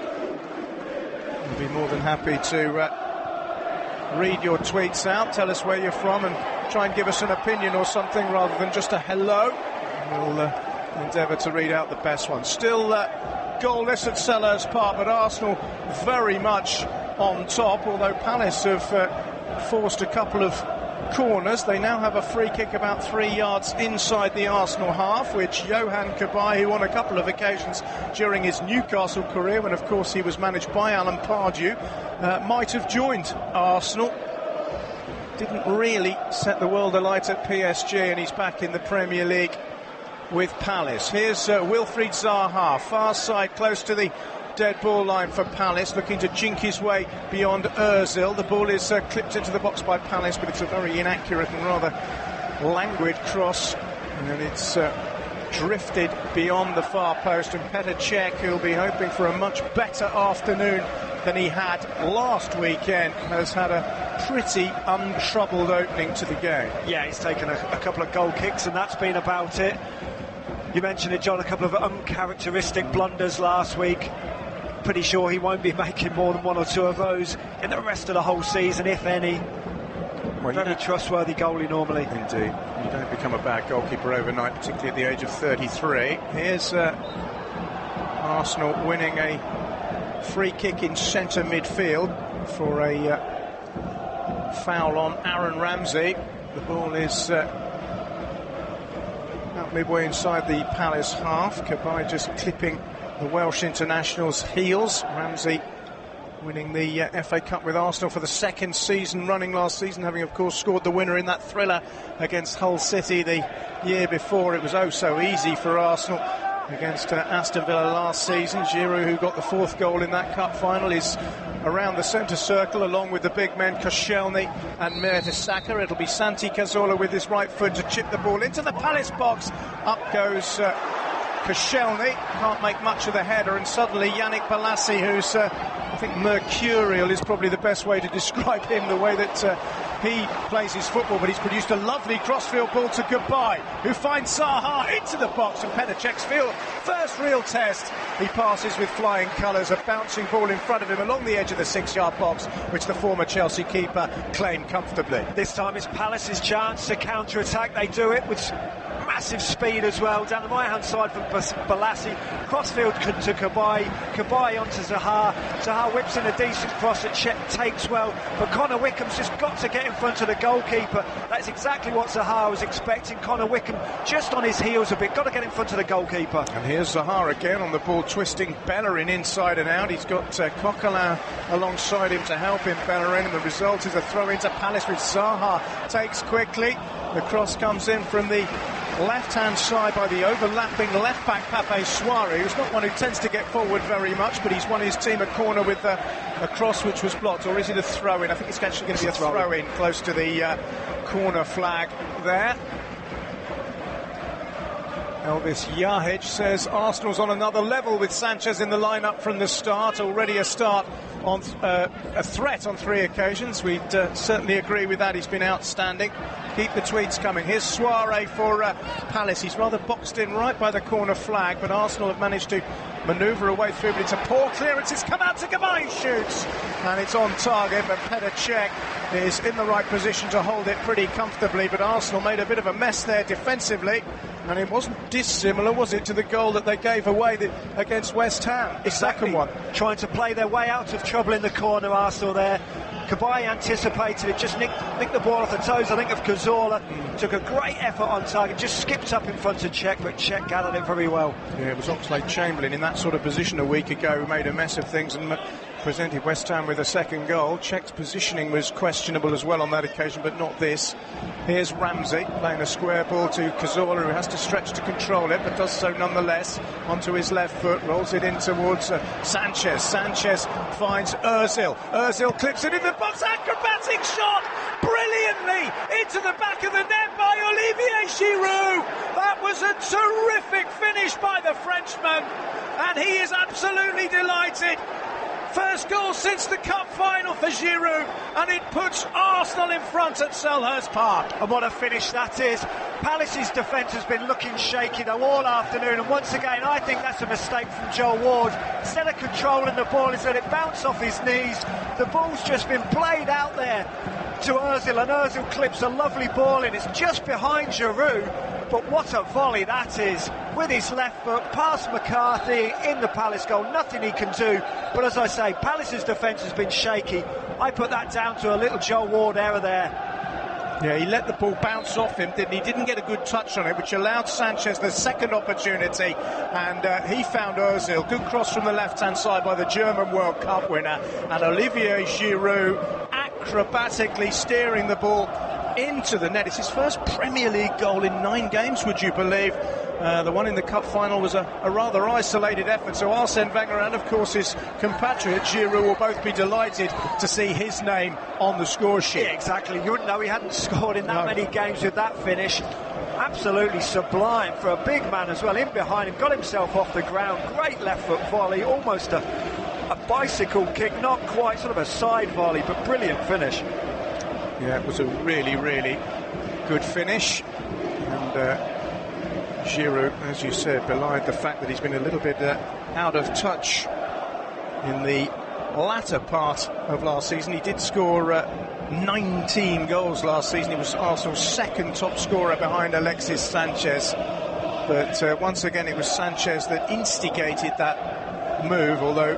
We'll be more than happy to read your tweets out, tell us where you're from, and try and give us an opinion or something rather than just a hello. We'll endeavour to read out the best one. Still goalless at Selhurst Park, but Arsenal very much on top, although Palace have forced a couple of corners. They now have a free kick about 3 yards inside the Arsenal half, which Johan Cabaye, who on a couple of occasions during his Newcastle career, when of course he was managed by Alan Pardew, might have joined Arsenal. Didn't really set the world alight at PSG, and he's back in the Premier League with Palace. Here's Wilfried Zaha, far side, close to the dead ball line for Palace, looking to jink his way beyond Ozil. The ball is clipped into the box by Palace, but it's a very inaccurate and rather languid cross, and it's drifted beyond the far post, and Petr Cech, who'll be hoping for a much better afternoon than he had last weekend, has had a pretty untroubled opening to the game. Yeah, he's taken a couple of goal kicks, and that's been about it. You mentioned it, John, a couple of uncharacteristic blunders last week. Pretty sure he won't be making more than one or two of those in the rest of the whole season, if any. Well, very trustworthy goalie normally. Indeed. You don't become a bad goalkeeper overnight, particularly at the age of 33. Here's Arsenal winning a free kick in centre midfield for a foul on Aaron Ramsey. The ball is out midway inside the Palace half. Cabaye just clipping the Welsh international's heels. Ramsey winning the FA Cup with Arsenal for the second season running last season, having of course scored the winner in that thriller against Hull City the year before. It was oh so easy for Arsenal against Aston Villa last season. Giroud, who got the fourth goal in that cup final, is around the centre circle along with the big men Koscielny and Mertesacker. It'll be Santi Cazorla with his right foot to chip the ball into the Palace box. Up goes Koscielny, can't make much of the header, and suddenly Yannick Bolasie, who's I think mercurial is probably the best way to describe him, the way that he plays his football, but he's produced a lovely crossfield ball to Cabaye, who finds Zaha into the box, and Petr Cech's first real test. He passes with flying colours, a bouncing ball in front of him along the edge of the 6-yard box, which the former Chelsea keeper claimed comfortably. This time it's Palace's chance to counter-attack. They do it with massive speed as well. Down the right-hand side from Bolasie, crossfield to Cabaye, Cabaye onto Zaha. Zaha whips in a decent cross that Cech takes well, but Connor Wickham's just got to get in front of the goalkeeper. That's exactly what Zaha was expecting. Connor Wickham just on his heels a bit, got to get in front of the goalkeeper. And here's Zaha again on the ball, twisting Bellerin inside and out. He's got Coquelin alongside him to help him, Bellerin, and the result is a throw into Palace, which Zaha takes quickly. The cross comes in from the left-hand side by the overlapping left-back Pape Souaré, who's not one who tends to get forward very much, but he's won his team a corner with a cross which was blocked. Or is it a throw-in? I think it's actually going to be a throw-in close to the corner flag there. Elvis Yahic says Arsenal's on another level with Sanchez in the lineup from the start. Already a start on a threat on 3 occasions. We'd certainly agree with that. He's been outstanding. Keep the tweets coming. Here's Souaré for Palace. He's rather boxed in right by the corner flag, but Arsenal have managed to manoeuvre a way through, but it's a poor clearance. It's come out to Cabaye, shoots, and it's on target, but Petr Cech is in the right position to hold it pretty comfortably, but Arsenal made a bit of a mess there defensively, and it wasn't dissimilar, was it, to the goal that they gave away against West Ham, the second one. Trying to play their way out of trouble in the corner, Arsenal there. Cabaye anticipated it, just nicked the ball off the toes, I think, of Cazorla. Took a great effort on target, just skipped up in front of Cech, but Cech gathered it very well. Yeah, it was Oxlade-Chamberlain in that sort of position a week ago who made a mess of things and presented West Ham with a second goal. Cech's positioning was questionable as well on that occasion, but not this. Here's Ramsey playing a square ball to Cazorla, who has to stretch to control it, but does so nonetheless. Onto his left foot, rolls it in towards Sanchez. Sanchez finds Ozil. Ozil clips it in the box, acrobatic shot, brilliantly into the back of the net by Olivier Giroud. That was a terrific finish by the Frenchman, and he is absolutely delighted. First goal since the cup final for Giroud, and it puts Arsenal in front at Selhurst Park. And what a finish that is. Palace's defence has been looking shaky though all afternoon, and once again I think that's a mistake from Joel Ward. Instead of controlling the ball, he's let it bounce off his knees. The ball's just been played out there to Ozil, and Ozil clips a lovely ball in. It's just behind Giroud, but what a volley that is, with his left foot past McCarthy in the Palace goal. Nothing he can do, but as I say, Palace's defence has been shaky. I put that down to a little Joel Ward error there. Yeah, he let the ball bounce off him, didn't he? Didn't get a good touch on it, which allowed Sanchez the second opportunity, and he found Ozil. Good cross from the left-hand side by the German World Cup winner, and Olivier Giroud acrobatically steering the ball into the net. It's his first Premier League goal in 9 games, would you believe? The one in the cup final was a rather isolated effort, so Arsene Wenger and of course his compatriot Giroud will both be delighted to see his name on the score sheet. Yeah, exactly. You wouldn't know he hadn't scored in that many games with that finish. Absolutely sublime for a big man as well, in behind him, got himself off the ground, great left foot volley, almost a bicycle kick, not quite, sort of a side volley, but brilliant finish. Yeah, it was a really, really good finish, and Giroud, as you said, belied the fact that he's been a little bit out of touch in the latter part of last season. He did score 19 goals last season. He was Arsenal's second top scorer behind Alexis Sanchez. But once again, it was Sanchez that instigated that move, although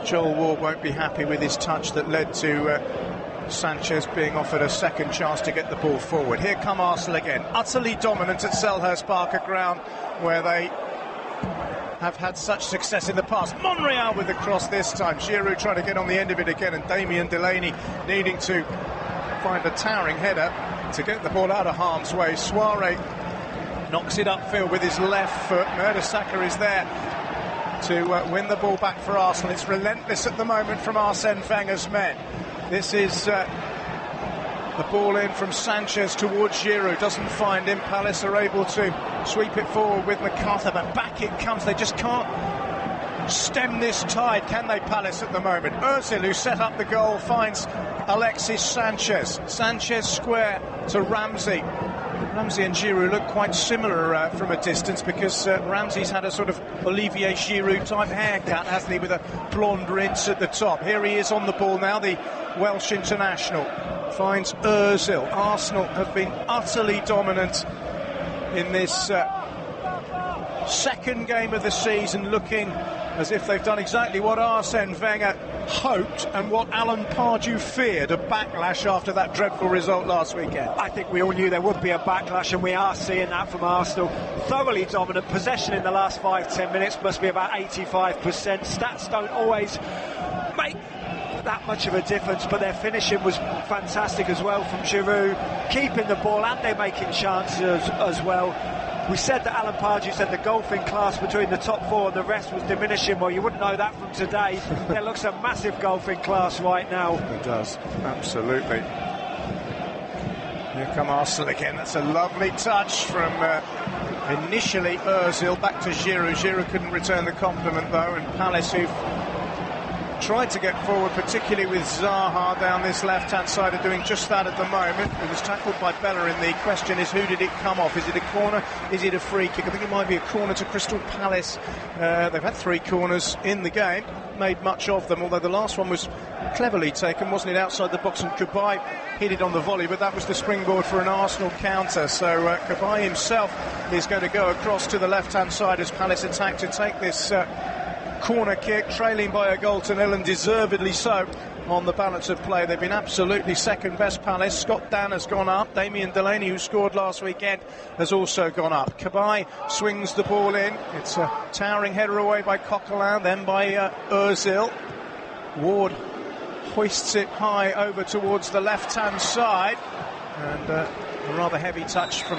Joel Ward won't be happy with his touch that led to Sanchez being offered a second chance to get the ball forward. Here come Arsenal again, utterly dominant at Selhurst Park, a ground where they have had such success in the past. Monreal with the cross this time. Giroud trying to get on the end of it again, and Damien Delaney needing to find a towering header to get the ball out of harm's way. Suarez knocks it upfield with his left foot. Mertesacker is there to win the ball back for Arsenal. It's relentless at the moment from Arsene Wenger's men. This is the ball in from Sanchez towards Giroud. Doesn't find him. Palace are able to sweep it forward with MacArthur, but back it comes. They just can't stem this tide, can they, Palace, at the moment? Ozil, who set up the goal, finds Alexis Sanchez. Sanchez square to Ramsey. Ramsey and Giroud look quite similar from a distance, because Ramsey's had a sort of Olivier Giroud type haircut, hasn't he, with a blonde rinse at the top. Here he is on the ball now, the Welsh international. Finds Ozil. Arsenal have been utterly dominant in this second game of the season, looking as if they've done exactly what Arsene Wenger hoped and what Alan Pardew feared, a backlash after that dreadful result last weekend. I think we all knew there would be a backlash, and we are seeing that from Arsenal. Thoroughly dominant. Possession in the last 5-10 minutes must be about 85%. Stats don't always make that much of a difference, but their finishing was fantastic as well from Giroud, keeping the ball, and they're making chances as well. We said that Alan Pardew said the golfing class between the top 4 and the rest was diminishing. Well, you wouldn't know that from today. There looks a massive golfing class right now. It does, absolutely. Here come Arsenal again. That's a lovely touch from initially Ozil, back to Giroud. Giroud couldn't return the compliment though, and Palace, who've tried to get forward, particularly with Zaha down this left-hand side, are doing just that at the moment. It was tackled by Bellerin. The question is, who did it come off? Is it a corner? Is it a free kick? I think it might be a corner to Crystal Palace. They've had 3 corners in the game, made much of them, although the last one was cleverly taken, wasn't it, outside the box, and Cabaye hit it on the volley, but that was the springboard for an Arsenal counter. So Cabaye himself is going to go across to the left-hand side as Palace attack to take this corner kick, trailing by a goal to nil, and deservedly so on the balance of play. They've been absolutely second best, Palace. Scott Dan has gone up. Damien Delaney, who scored last weekend, has also gone up. Cabaye swings the ball in. It's a towering header away by Coquelin, then by Ozil. Ward hoists it high over towards the left-hand side, and a rather heavy touch from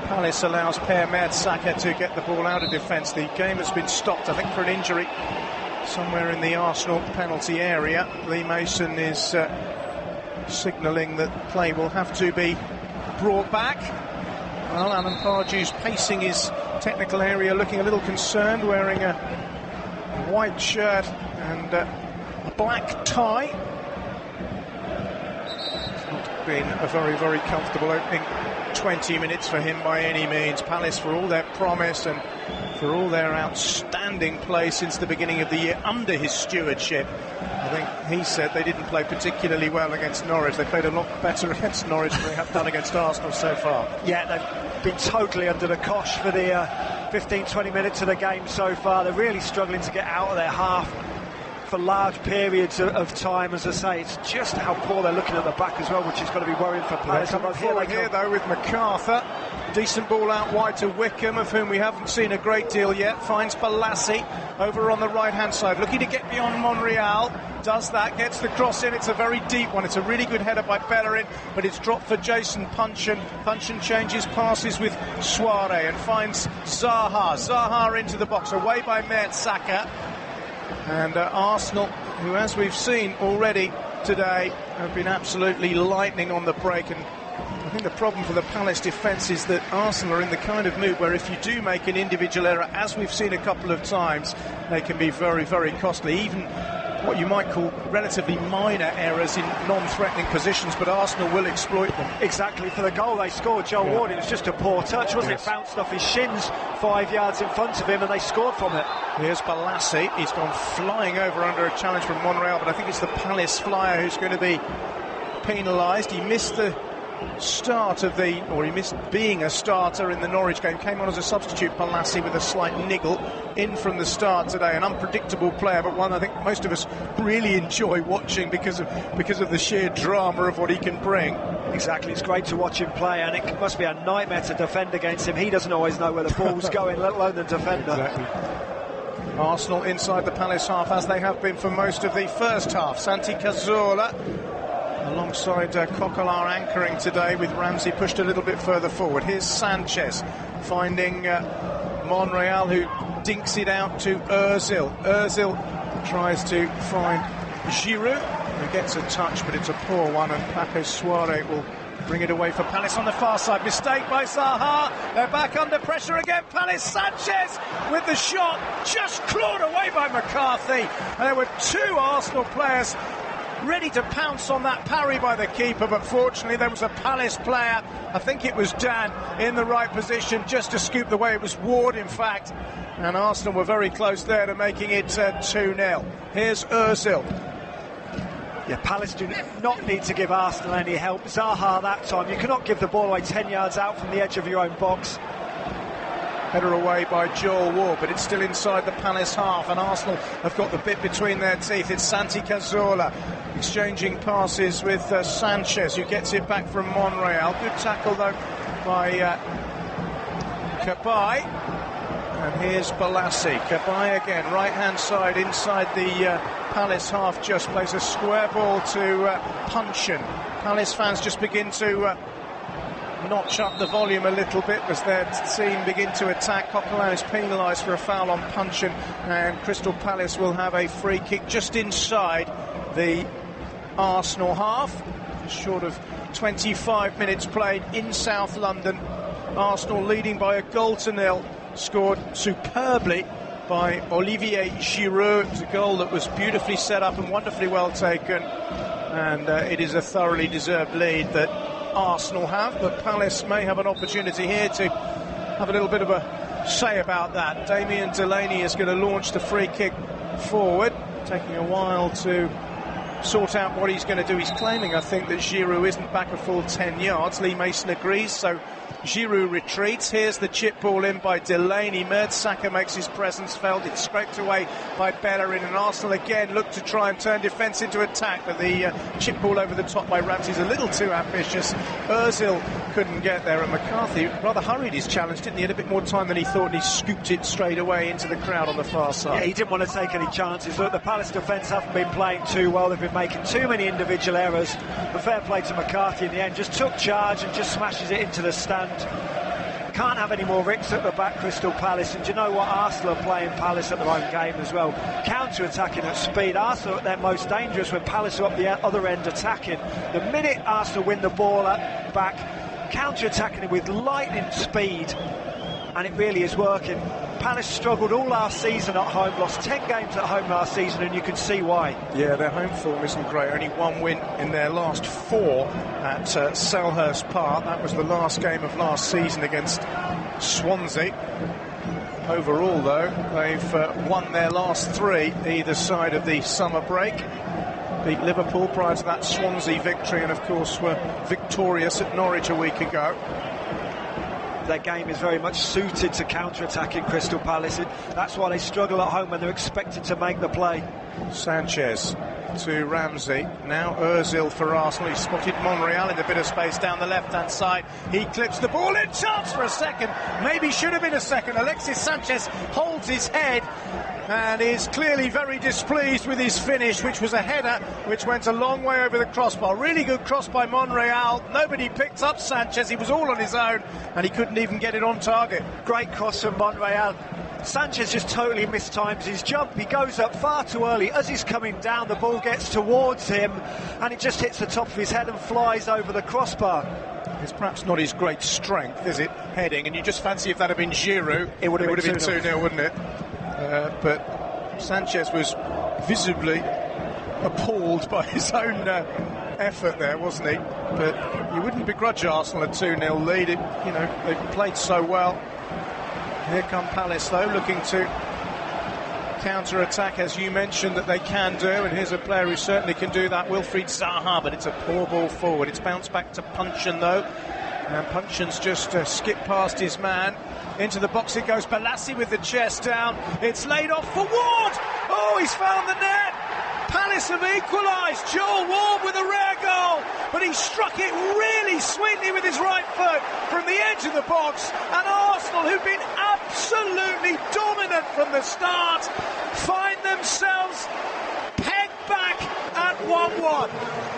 Palace allows Per Mertesacker to get the ball out of defence. The game has been stopped, I think, for an injury somewhere in the Arsenal penalty area. Lee Mason is signalling that play will have to be brought back. Well, Alan Pardew's pacing his technical area, looking a little concerned, wearing a white shirt and a black tie. It's not been a very, very comfortable opening 20 minutes for him by any means. Palace, for all their promise and for all their outstanding play since the beginning of the year under his stewardship, I think he said they didn't play particularly well against Norwich. They played a lot better against Norwich than they have done against Arsenal so far. Yeah, they've been totally under the cosh for the 15-20 minutes of the game so far. They're really struggling to get out of their half for large periods of time. As I say, it's just how poor they're looking at the back as well, which is going to be worrying for Palace. They're coming forward here though with MacArthur. Decent ball out wide to Wickham, of whom we haven't seen a great deal yet. Finds Balassi over on the right-hand side, looking to get beyond Monreal. Does that, gets the cross in. It's a very deep one. It's a really good header by Bellerin, but it's dropped for Jason Puncheon. Puncheon changes passes with Soirée and finds Zaha. Zaha into the box, away by Mertesacker. And Arsenal, who, as we've seen already today, have been absolutely lightning on the break. And I think the problem for the Palace defence is that Arsenal are in the kind of mood where if you do make an individual error, as we've seen a couple of times, they can be very, very costly. Even what you might call relatively minor errors in non-threatening positions, but Arsenal will exploit them. Exactly. For the goal they scored, Joel Ward, it was just a poor touch, wasn't it? Bounced off his shins 5 yards in front of him, and they scored from it. Here's Balassi. He's gone flying over under a challenge from Monreal, but I think it's the Palace flyer who's going to be penalised. He missed the start of he missed being a starter in the Norwich game. Came on as a substitute, Balassi, with a slight niggle in from the start today. An unpredictable player, but one I think most of us really enjoy watching because of the sheer drama of what he can bring. Exactly, it's great to watch him play, and it must be a nightmare to defend against him. He doesn't always know where the ball's going, let alone the defender. Exactly. Arsenal inside the Palace half, as they have been for most of the first half. Santi Cazorla alongside Coquelin anchoring today, with Ramsey pushed a little bit further forward. Here's Sanchez finding Monreal, who dinks it out to Ozil. Ozil tries to find Giroud, who gets a touch, but it's a poor one, and Pape Soirée will bring it away for Palace on the far side. Mistake by Zaha. They're back under pressure again. Palace. Sanchez with the shot, just clawed away by McCarthy. And there were two Arsenal players ready to pounce on that parry by the keeper, but fortunately there was a Palace player, I think it was Dan, in the right position just to scoop the way. It was Ward, in fact, and Arsenal were very close there to making it 2-0. Here's Ozil. Yeah, Palace do not need to give Arsenal any help. Zaha that time, you cannot give the ball away 10 yards out from the edge of your own box. Header away by Joel Ward, but it's still inside the Palace half, and Arsenal have got the bit between their teeth. It's Santi Cazorla exchanging passes with Sanchez, who gets it back from Monreal. Good tackle, though, by Cabaye. And here's Balassi. Cabaye again, right-hand side, inside the Palace half, just plays a square ball to Puncheon. Palace fans just begin to notch up the volume a little bit as their team begin to attack. Coquelin is penalised for a foul on Puncheon, and Crystal Palace will have a free kick just inside the Arsenal half, short of 25 minutes played in South London. Arsenal leading by 1-0, scored superbly by Olivier Giroud. It's a goal that was beautifully set up and wonderfully well taken, and it is a thoroughly deserved lead that Arsenal have, but Palace may have an opportunity here to have a little bit of a say about that. Damien Delaney is going to launch the free kick forward, taking a while to sort out what he's going to do. He's claiming, I think, that Giroud isn't back a full 10 yards. Lee Mason agrees, so Giroud retreats. Here's the chip ball in by Delaney. Mertesacker makes his presence felt. It's scraped away by Bellerin, and Arsenal again look to try and turn defence into attack, but the chip ball over the top by Ramsey is a little too ambitious. Ozil couldn't get there, and McCarthy rather hurried his challenge, didn't he? He had a bit more time than he thought, and he scooped it straight away into the crowd on the far side. Yeah, he didn't want to take any chances. Look, the Palace defence haven't been playing too well. They've been making too many individual errors. But fair play to McCarthy in the end, just took charge and just smashes it into the stand. Can't have any more ricks at the back, Crystal Palace. And do you know what? Arsenal are playing Palace at their own game as well. Counter-attacking at speed. Arsenal at their most dangerous when Palace are up the other end attacking. The minute Arsenal win the ball back, counter-attacking it with lightning speed. And it really is working. Palace struggled all last season at home, lost 10 games at home last season, and you can see why. Yeah, their home form isn't great. Only one win in their last 4 at Selhurst Park. That was the last game of last season against Swansea. Overall, though, they've won their last 3 either side of the summer break. Beat Liverpool prior to that Swansea victory, and of course were victorious at Norwich a week ago. Their game is very much suited to counter-attacking Crystal Palace. That's why they struggle at home when they're expected to make the play. Sanchez to Ramsey. Now Ozil for Arsenal. He's spotted Monreal in a bit of space down the left-hand side. He clips the ball in. Chance for a second. Maybe should have been a second. Alexis Sanchez holds his head and is clearly very displeased with his finish, which was a header which went a long way over the crossbar. Really good cross by Monreal. Nobody picked up Sanchez. He was all on his own and he couldn't even get it on target. Great cross from Monreal. Sanchez just totally mistimes his jump. He goes up far too early. As he's coming down, the ball gets towards him and it just hits the top of his head and flies over the crossbar. It's perhaps not his great strength, is it, heading? And you just fancy if that had been Giroud, it would have been 2-0, wouldn't it? But Sanchez was visibly appalled by his own effort there, wasn't he? But you wouldn't begrudge Arsenal a 2-0 lead. They've played so well. Here come Palace, though, looking to counter-attack, as you mentioned, that they can do. And here's a player who certainly can do that, Wilfried Zaha, but it's a poor ball forward. It's bounced back to Puncheon, though. And Puncheon's just skipped past his man. Into the box it goes. Balassi with the chest down. It's laid off for Ward. Oh, he's found the net. Palace have equalised. Joel Ward with a rare goal, but he struck it really sweetly with his right foot from the edge of the box. And Arsenal, who've been absolutely dominant from the start, find themselves pegged back at 1-1.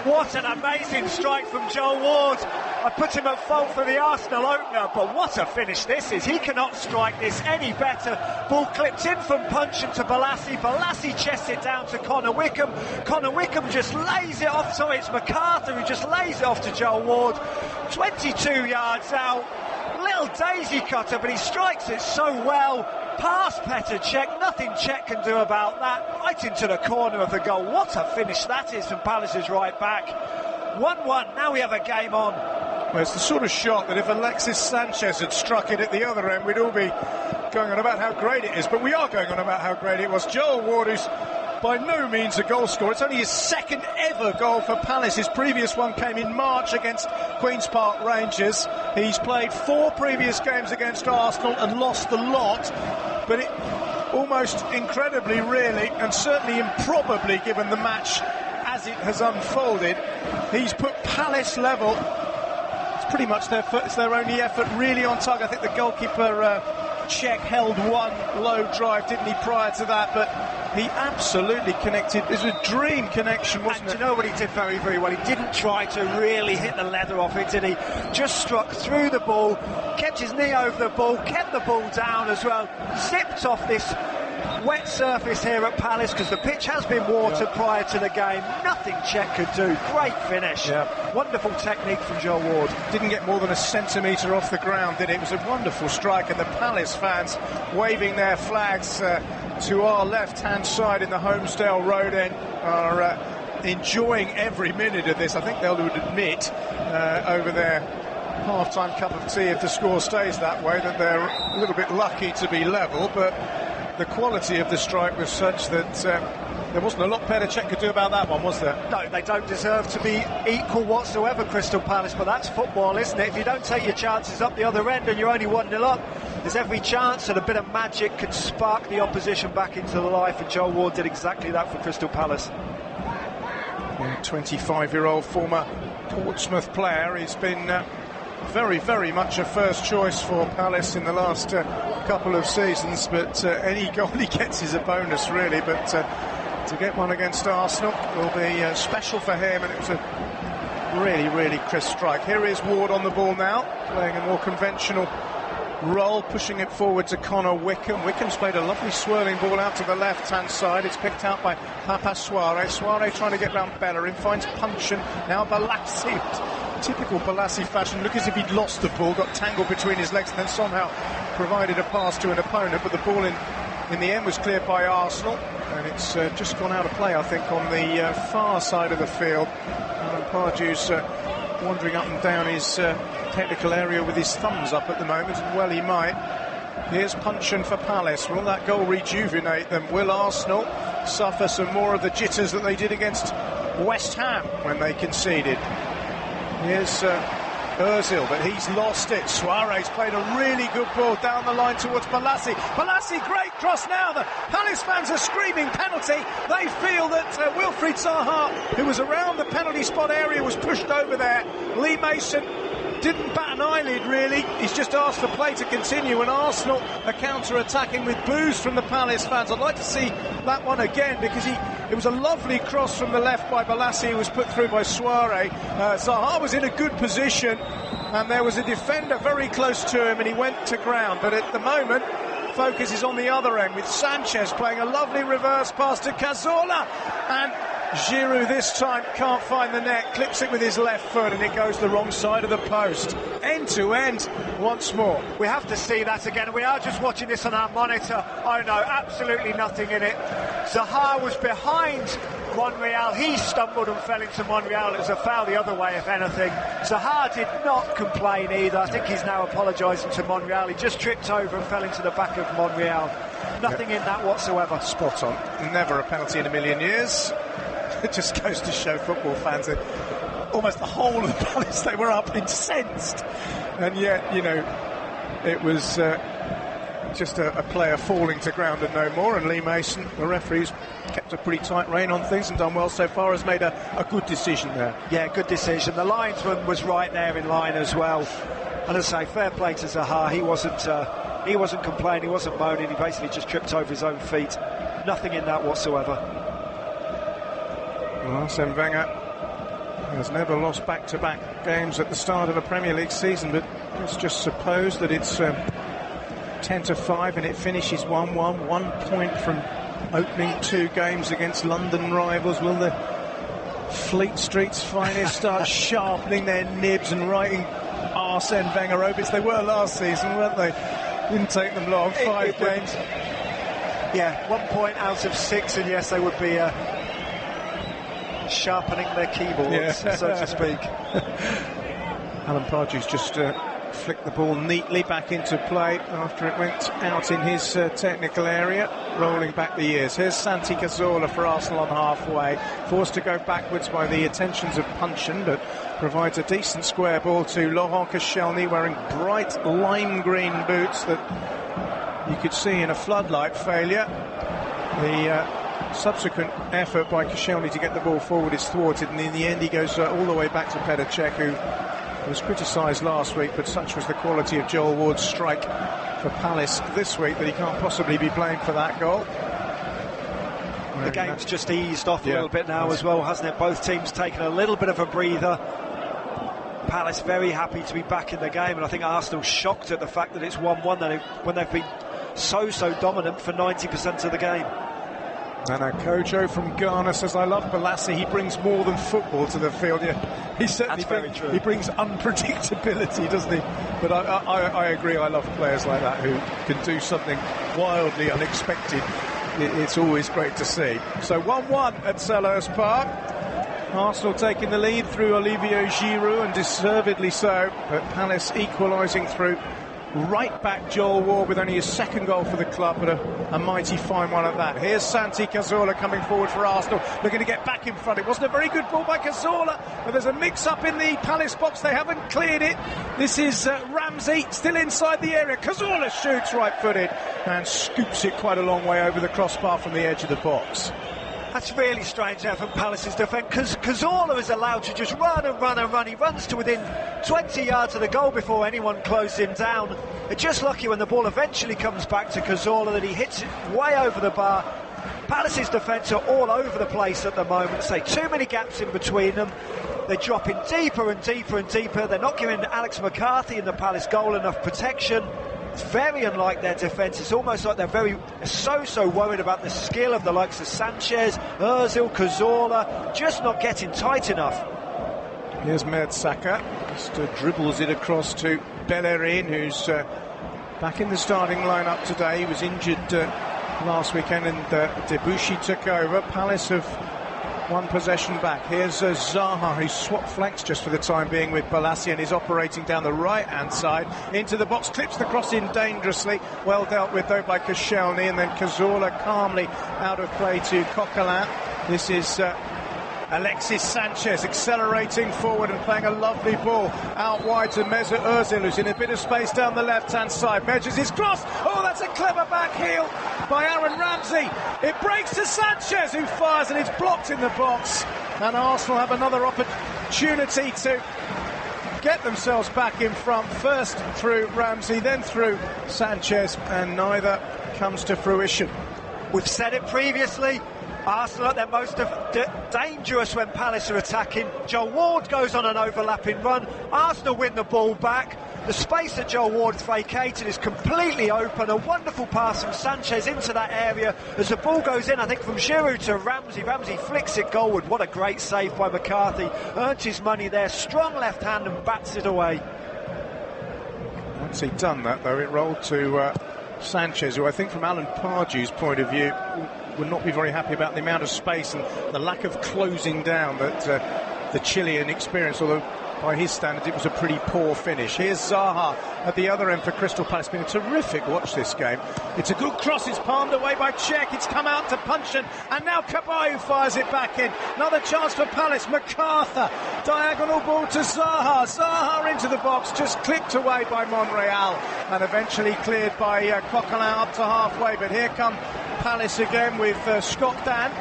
What an amazing strike from Joel Ward. I put him at fault for the Arsenal opener, but what a finish this is. He cannot strike this any better. Ball clipped in from Puncheon to Balassi. Balassi chests it down to Connor Wickham. Connor Wickham just lays it off. Sorry, it's MacArthur who just lays it off to Joel Ward. 22 yards out. Little daisy cutter, but he strikes it so well. Past Petr Cech, nothing Cech can do about that. Right into the corner of the goal. What a finish that is from Palace's right back. 1-1, now we have a game on. Well, it's the sort of shot that if Alexis Sanchez had struck it at the other end, we'd all be going on about how great it is. But we are going on about how great it was. Joel Ward, who's by no means a goal scorer. It's only his second ever goal for Palace. His previous one came in March against Queen's Park Rangers. He's played 4 previous games against Arsenal and lost the lot. But it almost incredibly, really, and certainly improbably, given the match as it has unfolded, he's put Palace level. It's pretty much it's their only effort really on target. I think the goalkeeper Cech held one low drive, didn't he, prior to that? But he absolutely connected. It was a dream connection, wasn't it? And do you know what he did very, very well? He didn't try to really hit the leather off it, did he? Just struck through the ball, kept his knee over the ball, kept the ball down as well, zipped off this wet surface here at Palace, because the pitch has been watered prior to the game. Nothing Cech could do. Great finish. Wonderful technique from Joel Ward. Didn't get more than a centimetre off the ground, did it? It was a wonderful strike, and the Palace fans waving their flags to our left-hand side in the Holmesdale Road end are enjoying every minute of this. I think they'll admit over their half-time cup of tea, if the score stays that way, that they're a little bit lucky to be level, but the quality of the strike was such that there wasn't a lot Petr Cech could do about that one, was there? No, they don't deserve to be equal whatsoever, Crystal Palace, but that's football, isn't it? If you don't take your chances up the other end and you're only 1-0 up, there's every chance that a bit of magic could spark the opposition back into the life, and Joel Ward did exactly that for Crystal Palace. 25-year-old former Portsmouth player. He's been very, very much a first choice for Palace in the last couple of seasons, but any goal he gets is a bonus, really. But to get one against Arsenal will be special for him, and it was a really, really crisp strike. Here is Ward on the ball now, playing a more conventional role, pushing it forward to Connor Wickham. Wickham's played a lovely swirling ball out to the left-hand side. It's picked out by Papa Soare. Soare trying to get round Bellerin, finds Puncheon. Now Balassi, typical Balassi fashion. Look as if he'd lost the ball, got tangled between his legs, and then somehow provided a pass to an opponent. But the ball in the end was cleared by Arsenal, and it's just gone out of play, I think, on the far side of the field. Pardew's wandering up and down his technical area with his thumbs up at the moment, and well he might. Here's Puncheon for Palace. Will that goal rejuvenate them? Will Arsenal suffer some more of the jitters that they did against West Ham when they conceded? Here's Ozil, but he's lost it. Suarez played a really good ball down the line towards Balassi. Balassi, great cross now. The Palace fans are screaming penalty. They feel that Wilfried Zaha, who was around the penalty spot area, was pushed over there. Lee Mason didn't bat an eyelid, really. He's just asked the play to continue, and Arsenal are counter-attacking with boos from the Palace fans. I'd like to see that one again, because it was a lovely cross from the left by Balassi, who was put through by Suarez. Zaha was in a good position, and there was a defender very close to him, and he went to ground. But at the moment, focus is on the other end, with Sanchez playing a lovely reverse pass to Cazorla, and Giroud this time can't find the net, clips it with his left foot, and it goes the wrong side of the post. End to end once more. We have to see that again. We are just watching this on our monitor. Oh no, absolutely nothing in it. Zaha was behind Monreal. He stumbled and fell into Monreal. It was a foul the other way, if anything. Zaha did not complain either. I think he's now apologising to Monreal. He just tripped over and fell into the back of Monreal. Nothing in that whatsoever. Spot on. Never a penalty in a million years. It just goes to show football fans that almost the whole of the Palace, they were up incensed, and yet, you know, it was just a player falling to ground and no more. And Lee Mason, the referee's kept a pretty tight rein on things and done well so far, has made a good decision there. Yeah, good decision. The linesman was right there in line as well, and as I say, fair play to Zaha. He wasn't complaining, he wasn't moaning, he basically just tripped over his own feet. Nothing in that whatsoever. Arsene Wenger has never lost back-to-back games at the start of a Premier League season, but let's just suppose that it's 10-5 and it finishes 1-1, 1 point from opening 2 games against London rivals. Will the Fleet Street's finest start sharpening their nibs and writing Arsene Wenger obits? They were last season, weren't they? Didn't take them long, 5 games. Yeah, 1 point out of 6, and yes, they would be sharpening their keyboards, so to speak. Alan Pardew's just flicked the ball neatly back into play after it went out in his technical area, rolling back the years. Here's Santi Cazorla for Arsenal on halfway, forced to go backwards by the attentions of Punchin, but provides a decent square ball to Laurent Koscielny, wearing bright lime green boots that you could see in a floodlight failure. The subsequent effort by Koscielny to get the ball forward is thwarted, and in the end he goes all the way back to Petr Cech, who was criticised last week, but such was the quality of Joel Ward's strike for Palace this week that he can't possibly be blamed for that goal. The game's just eased off a little bit now as well, hasn't it? Both teams taking a little bit of a breather. Palace very happy to be back in the game, and I think Arsenal shocked at the fact that it's 1-1 when they've been so dominant for 90% of the game. And Kojo from Ghana says, I love Balassi, he brings more than football to the field. Yeah, he certainly he brings unpredictability, doesn't he? But I agree, I love players like that who can do something wildly unexpected. It's always great to see. So 1-1 at Selhurst Park. Arsenal taking the lead through Olivier Giroud, and deservedly so, but Palace equalising through right back Joel Ward with only his second goal for the club, but a mighty fine one at that. Here's Santi Cazorla coming forward for Arsenal, looking to get back in front. It wasn't a very good ball by Cazorla, but there's a mix-up in the Palace box. They haven't cleared it. This is Ramsey still inside the area. Cazorla shoots right-footed and scoops it quite a long way over the crossbar from the edge of the box. That's really strange there from Palace's defence, because Cazorla is allowed to just run and run and run. He runs to within 20 yards of the goal before anyone closed him down. They're just lucky when the ball eventually comes back to Cazorla that he hits it way over the bar. Palace's defence are all over the place at the moment. Say, too many gaps in between them. They're dropping deeper and deeper and deeper. They're not giving Alex McCarthy in the Palace goal enough protection. It's very unlike their defence. It's almost like they're so worried about the skill of the likes of Sanchez, Ozil, Cazorla, just not getting tight enough. Here's Mertesacker, just dribbles it across to Bellerin, who's back in the starting lineup today. He was injured last weekend, and Debuchy took over. Palace have one possession back. Here's Zaha, who swapped flanks just for the time being with Balassi, and is operating down the right-hand side into the box, clips the cross in dangerously, well dealt with though by Koscielny, and then Cazorla calmly out of play to Coquelin. This is Alexis Sanchez accelerating forward and playing a lovely ball out wide to Mesut Ozil, who's in a bit of space down the left-hand side. Measures his cross. Oh, that's a clever back heel by Aaron Ramsey. It breaks to Sanchez, who fires, and it's blocked in the box. And Arsenal have another opportunity to get themselves back in front, first through Ramsey, then through Sanchez, and neither comes to fruition. We've said it previously, Arsenal at their most dangerous when Palace are attacking. Joel Ward goes on an overlapping run, Arsenal win the ball back, the space that Joel Ward's vacated is completely open, a wonderful pass from Sanchez into that area as the ball goes in, I think from Giroud to Ramsey. Ramsey flicks it goalward. What a great save by McCarthy, earns his money there, strong left hand and bats it away. Once he'd done that though, it rolled to Sanchez, who I think from Alan Pardew's point of view would not be very happy about the amount of space and the lack of closing down that the Chilean experienced, although by his standards it was a pretty poor finish. Here's Zaha at the other end for Crystal Palace. It's been a terrific watch this game. It's a good cross, it's palmed away by Cech, it's come out to Puncheon, and now Cabaye fires it back in. Another chance for Palace. MacArthur, diagonal ball to Zaha. Zaha into the box, just clipped away by Monreal and eventually cleared by Coquelin up to halfway. But here come Palace again with Scott Dan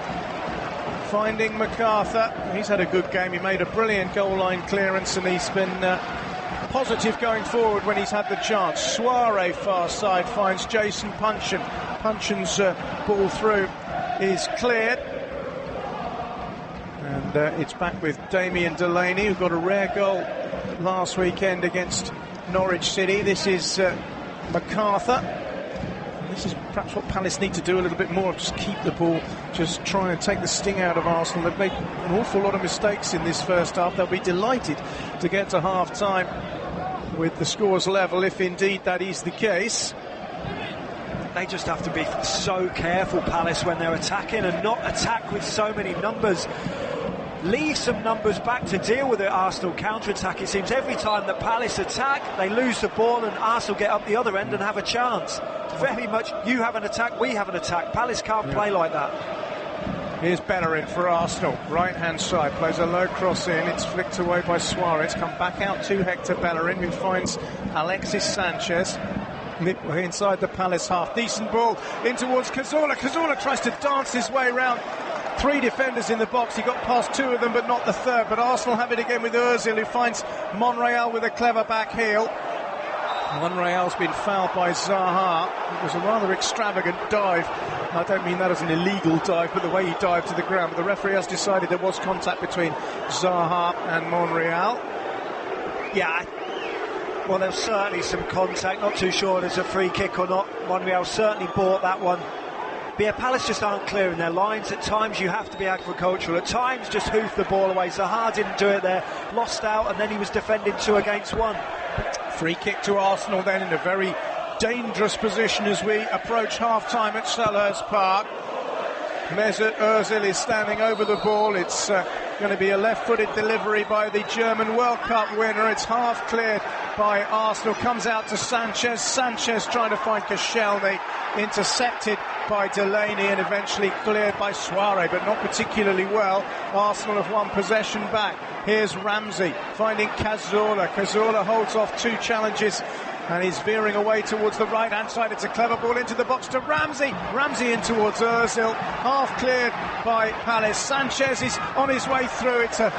finding MacArthur. He's had a good game. He made a brilliant goal line clearance and he's been positive going forward when he's had the chance. Suarez far side finds Jason Puncheon. Puncheon's ball through is cleared. And it's back with Damien Delaney, who got a rare goal last weekend against Norwich City. This is MacArthur. This is perhaps what Palace need to do a little bit more, just keep the ball, just try and take the sting out of Arsenal. They've made an awful lot of mistakes in this first half. They'll be delighted to get to half-time with the scores level, if indeed that is the case. They just have to be so careful, Palace, when they're attacking and not attack with so many numbers. Leave some numbers back to deal with the Arsenal counter-attack. It seems every time that Palace attack, they lose the ball and Arsenal get up the other end and have a chance. Very much, you have an attack, we have an attack. Palace can't play like that. Here's Bellerin for Arsenal, right-hand side, plays a low cross in, it's flicked away by Suarez, come back out to Hector Bellerin, who finds Alexis Sanchez inside the Palace half. Decent ball in towards Cazorla. Cazorla tries to dance his way around three defenders in the box. He got past two of them but not the third. But Arsenal have it again with Ozil, who finds Monreal with a clever back heel. Monreal's been fouled by Zaha. It was a rather extravagant dive. I don't mean that as an illegal dive, but the way he dived to the ground. But the referee has decided there was contact between Zaha and Monreal. Yeah, well, there's certainly some contact. Not too sure there's a free kick or not. Monreal certainly bought that one. But yeah, Palace just aren't clear in their lines. At times you have to be agricultural. At times just hoof the ball away. Zaha didn't do it there. Lost out, and then he was defending 2 against 1. Free kick to Arsenal then in a very dangerous position as we approach half-time at Selhurst Park. Mesut Ozil is standing over the ball. It's going to be a left-footed delivery by the German World Cup winner. It's half cleared by Arsenal. Comes out to Sanchez. Sanchez trying to find Koscielny. Intercepted by Delaney and eventually cleared by Suarez, but not particularly well. Arsenal have won possession back. Here's Ramsey finding Cazorla. Cazorla holds off 2 challenges and he's veering away towards the right-hand side. It's a clever ball into the box to Ramsey. Ramsey in towards Ozil. Half cleared by Palace. Sanchez is on his way through. It's a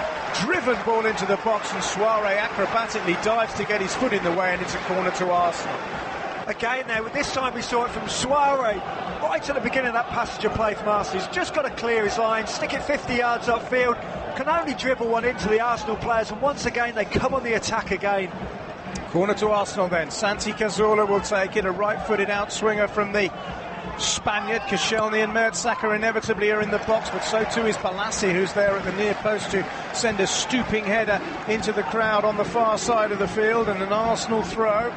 driven ball into the box and Suarez acrobatically dives to get his foot in the way, and it's a corner to Arsenal. Again there, this time we saw it from Suarez right at the beginning of that passage of play from Arsenal. He's just got to clear his line, stick it 50 yards upfield, can only dribble one into the Arsenal players, and once again they come on the attack again. Corner to Arsenal then. Santi Cazorla will take it, a right-footed outswinger from the Spaniard. Koscielny and Mertesacker inevitably are in the box, but so too is Balassi, who's there at the near post to send a stooping header into the crowd on the far side of the field, and an Arsenal throw.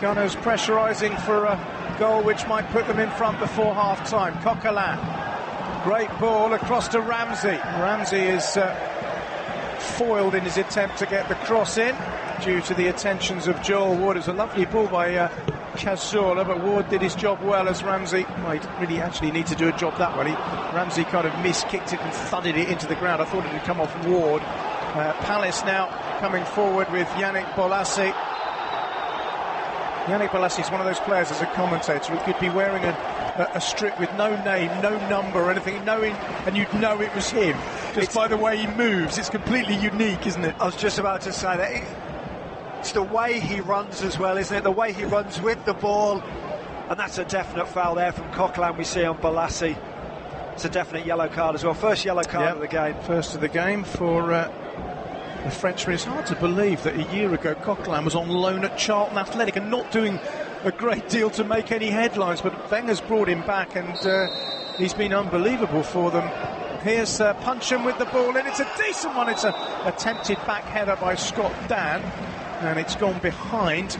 Gunners pressurising for a goal which might put them in front before half-time. Coquelin, great ball across to Ramsey. Ramsey is foiled in his attempt to get the cross in due to the attentions of Joel Ward. It's a lovely ball by Cazorla, but Ward did his job well as Ramsey. Well, he didn't really actually need to do a job that well. Ramsey kind of miskicked it and thudded it into the ground. I thought it had come off Ward. Palace now coming forward with Yannick Bolasie. Yannick Bolasie is one of those players as a commentator who could be wearing a strip with no name, no number or anything, and you'd know it was him just by the way he moves. It's completely unique, isn't it? I was just about to say that. It's the way he runs as well, isn't it? The way he runs with the ball. And that's a definite foul there from Coquelin we see on Bolasie. It's a definite yellow card as well. First yellow card of the game. First of the game for the Frenchman. It's hard to believe that a year ago Coquelin was on loan at Charlton Athletic and not doing a great deal to make any headlines, but Wenger's brought him back and he's been unbelievable for them. Here's Puncheon with the ball in. It's a decent one. It's a attempted back header by Scott Dan, and it's gone behind.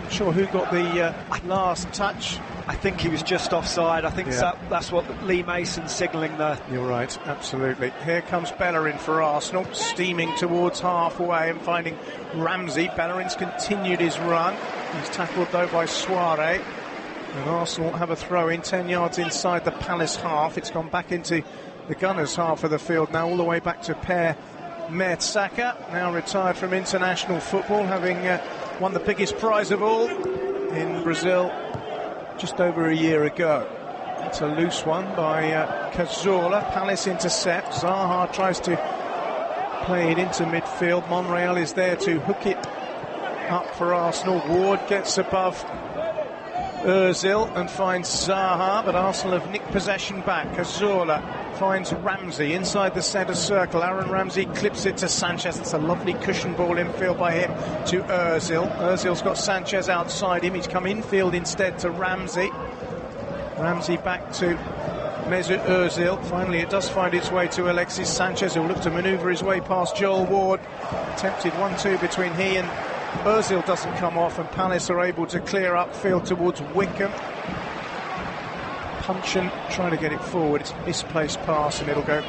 Not sure who got the last touch. I think he was just offside. I think that's what Lee Mason's signalling there. You're right, absolutely. Here comes Bellerin for Arsenal, steaming towards halfway and finding Ramsey. Bellerin's continued his run. He's tackled though by Soiré. And Arsenal have a throw in 10 yards inside the Palace half. It's gone back into the Gunners' half of the field now, all the way back to Per Mertesacker, now retired from international football, having won the biggest prize of all in Brazil just over a year ago. It's a loose one by Cazorla. Palace intercept. Zaha tries to play it into midfield. Monreal is there to hook it up for Arsenal. Ward gets above Ozil and finds Zaha, but Arsenal have nicked possession back. Cazorla finds Ramsey inside the centre circle. Aaron Ramsey clips it to Sanchez. It's a lovely cushion ball infield by him to Ozil. Ozil's got Sanchez outside him. He's come infield instead to Ramsey. Ramsey back to Mesut Ozil. Finally it does find its way to Alexis Sanchez, who'll look to manoeuvre his way past Joel Ward. Attempted 1-2 between he and Ozil, doesn't come off, and Palace are able to clear upfield towards Wickham. Puncheon trying to get it forward. It's a misplaced pass and it'll go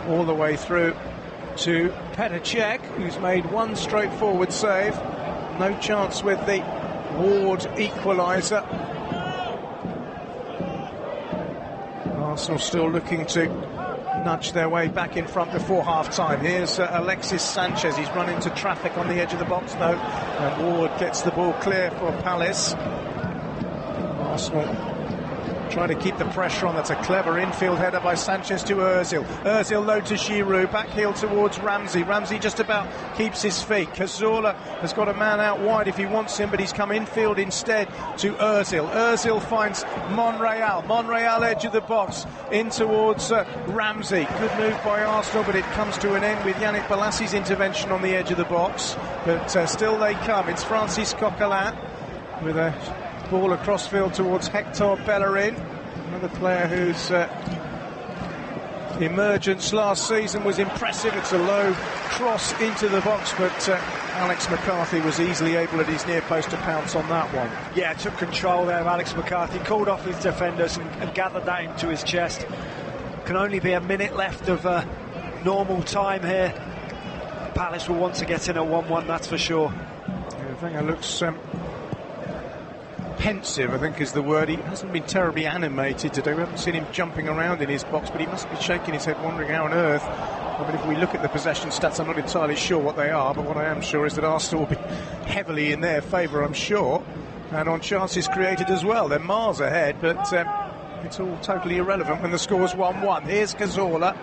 all the way through to Petr Cech, who's made one straightforward save. No chance with the Ward equaliser. Arsenal still looking to nudge their way back in front before half-time. Here's Alexis Sanchez. He's run into traffic on the edge of the box though, and Ward gets the ball clear for Palace. Arsenal trying to keep the pressure on. That's a clever infield header by Sanchez to Ozil. Ozil low to Giroud, back heel towards Ramsey. Ramsey just about keeps his feet. Cazorla has got a man out wide if he wants him, but he's come infield instead to Ozil. Ozil finds Monreal. Monreal edge of the box in towards Ramsey. Good move by Arsenal, but it comes to an end with Yannick Bolasie's intervention on the edge of the box. But still they come. It's Francis Coquelin with a ball across field towards Hector Bellerin, another player whose emergence last season was impressive. It's a low cross into the box, but Alex McCarthy was easily able at his near post to pounce on that one. Yeah, took control there of Alex McCarthy, called off his defenders and gathered that into his chest. Can only be a minute left of normal time here. Palace will want to get in at 1-1, that's for sure. Yeah, Wenger looks pensive, I think is the word. He hasn't been terribly animated today. We haven't seen him jumping around in his box, but he must be shaking his head, wondering how on earth. I mean, if we look at the possession stats, I'm not entirely sure what they are, but what I am sure is that Arsenal will be heavily in their favour, I'm sure, and on chances created as well. They're miles ahead, but it's all totally irrelevant when the score's 1-1. Here's Cazorla,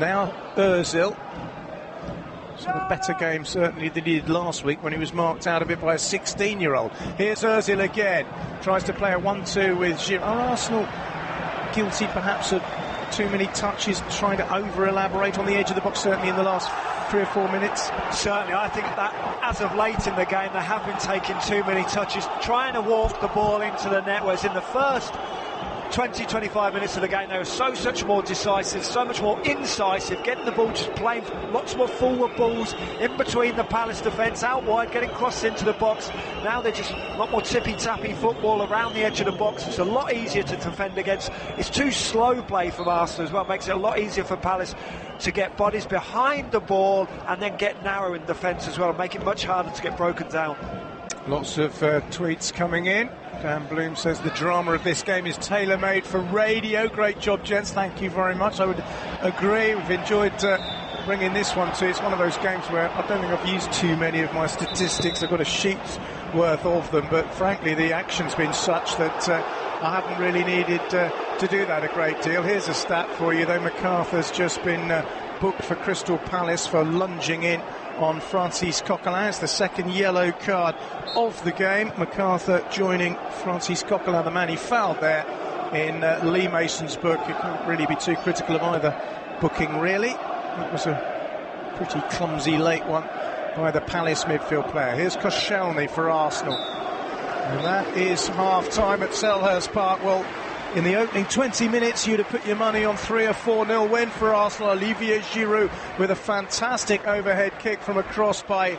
now Ozil. Sort of better game certainly than he did last week when he was marked out of it by a 16-year-old. Here's Ozil again, tries to play a 1-2 with Giroud. Are Arsenal guilty perhaps of too many touches, trying to over-elaborate on the edge of the box, certainly in the last 3 or 4 minutes? Certainly, I think that as of late in the game they have been taking too many touches, trying to walk the ball into the net, whereas in the first 20-25 minutes of the game they were so much more decisive, so much more incisive, getting the ball, just playing lots more forward balls in between the Palace defence, out wide, getting crossed into the box. Now they're just a lot more tippy-tappy football around the edge of the box. It's a lot easier to defend against. It's too slow play from Arsenal as well. It makes it a lot easier for Palace to get bodies behind the ball and then get narrow in defence as well, and make it much harder to get broken down. Lots of tweets coming in. Dan Bloom says the drama of this game is tailor-made for radio. Great job, gents. Thank you very much. I would agree. We've enjoyed bringing this one to. It's one of those games where I don't think I've used too many of my statistics. I've got a sheet's worth of them, but frankly the action's been such that I haven't really needed to do that a great deal. Here's a stat for you though. MacArthur's just been booked for Crystal Palace for lunging in on Francis Coquelin. It's the second yellow card of the game. MacArthur joining Francis Coquelin, the man he fouled there in Lee Mason's book. You can't really be too critical of either booking, really. That was a pretty clumsy late one by the Palace midfield player. Here's Koscielny for Arsenal. And that is half-time at Selhurst Park. Well, in the opening 20 minutes, you'd have put your money on 3 or 4-0 win for Arsenal. Olivier Giroud with a fantastic overhead kick from a cross by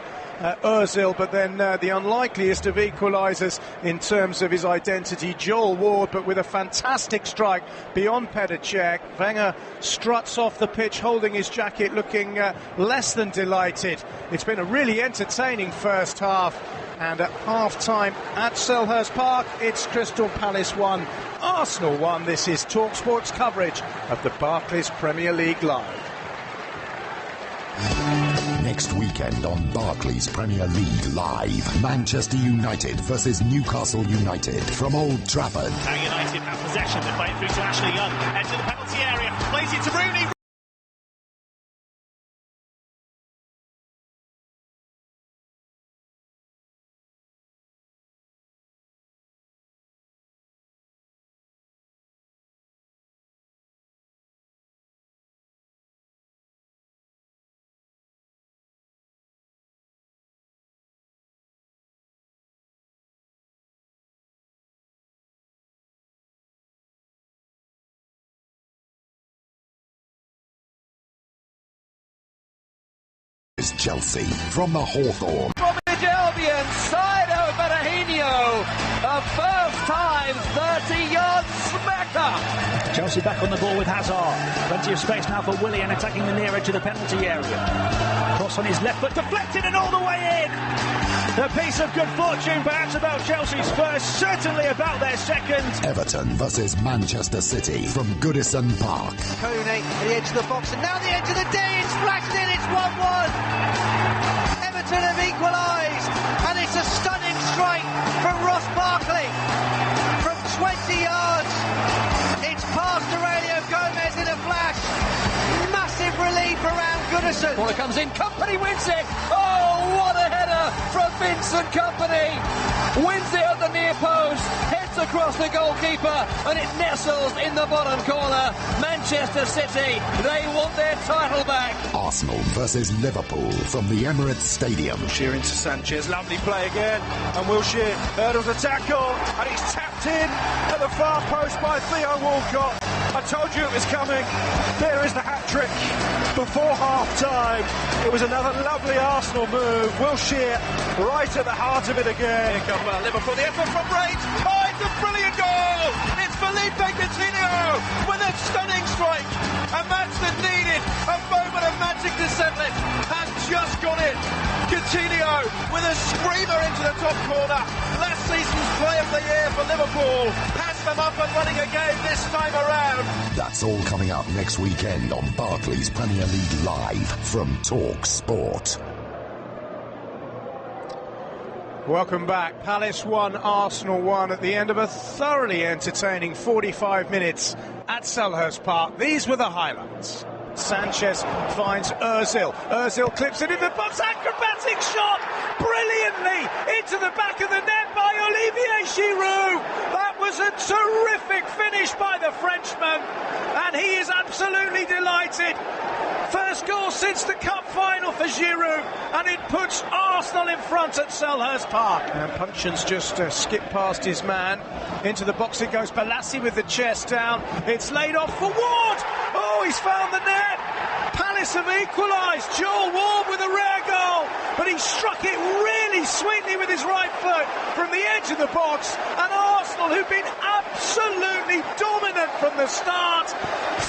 Ozil, but then the unlikeliest of equalisers in terms of his identity, Joel Ward, but with a fantastic strike beyond Petr. Wenger struts off the pitch holding his jacket, looking less than delighted. It's been a really entertaining first half, and at half-time at Selhurst Park, it's Crystal Palace 1, Arsenal 1. This is TalkSport's coverage of the Barclays Premier League Live. Next weekend on Barclays Premier League Live, Manchester United versus Newcastle United from Old Trafford. Now United have possession, they're playing through to Ashley Young, enter the penalty area, plays it to Rooney. Chelsea from the Hawthorn. From the Albion, side over Rahinho. A first-time 30-yard smacker. Chelsea back on the ball with Hazard. Plenty of space now for Willian attacking the near edge of the penalty area. Cross on his left foot, deflected and all the way in. A piece of good fortune, perhaps about Chelsea's first, certainly about their second. Everton versus Manchester City from Goodison Park. Koné at the edge of the box, and now the edge of the D. It's flashed in. It's 1-1. Everton have equalised, and it's a stunning strike from Ross Barkley from 20 yards. It's past Aurelio Gomez in a flash. Massive relief around Goodison. Corner comes in, Company wins it. Oh, what a header from Vincent Kompany. Wins it at the near post, heads across the goalkeeper, and it nestles in the bottom corner. Manchester City, they want their title back. Arsenal versus Liverpool from the Emirates Stadium. Wilshere into Sanchez, lovely play again, and Wilshere hurdles a tackle, and he's tapped in at the far post by Theo Walcott. I told you it was coming. There is the hat-trick before half-time. It was another lovely Arsenal move. Wilshere right at the heart of it again. Here come Liverpool, the effort from range. Oh, it's a brilliant goal! It's Felipe Coutinho with a stunning strike. A match that needed a moment of magic to settle it, and just got it. Coutinho with a screamer into the top corner. Last season's play of the year for Liverpool has them up and running again this time around. That's all coming up next weekend on Barclays Premier League Live from Talk Sport. Welcome back. Palace 1, Arsenal 1 at the end of a thoroughly entertaining 45 minutes at Selhurst Park. These were the highlights. Sanchez finds Ozil. Ozil clips it in the box. Acrobatic shot brilliantly into the back of the net by Olivier Giroud. That was a terrific finish by the Frenchman, and he is absolutely delighted. First goal since the cup final for Giroud, and it puts Arsenal in front at Selhurst Park. And Punchin's just skipped past his man. Into the box it goes. Balassi with the chest down. It's laid off for Ward. Oh, he's found the net. Palace have equalised. Joel Ward with a rare goal, but he struck it really sweetly with his right foot from the edge of the box. And Arsenal, who've been absolutely dominant from the start,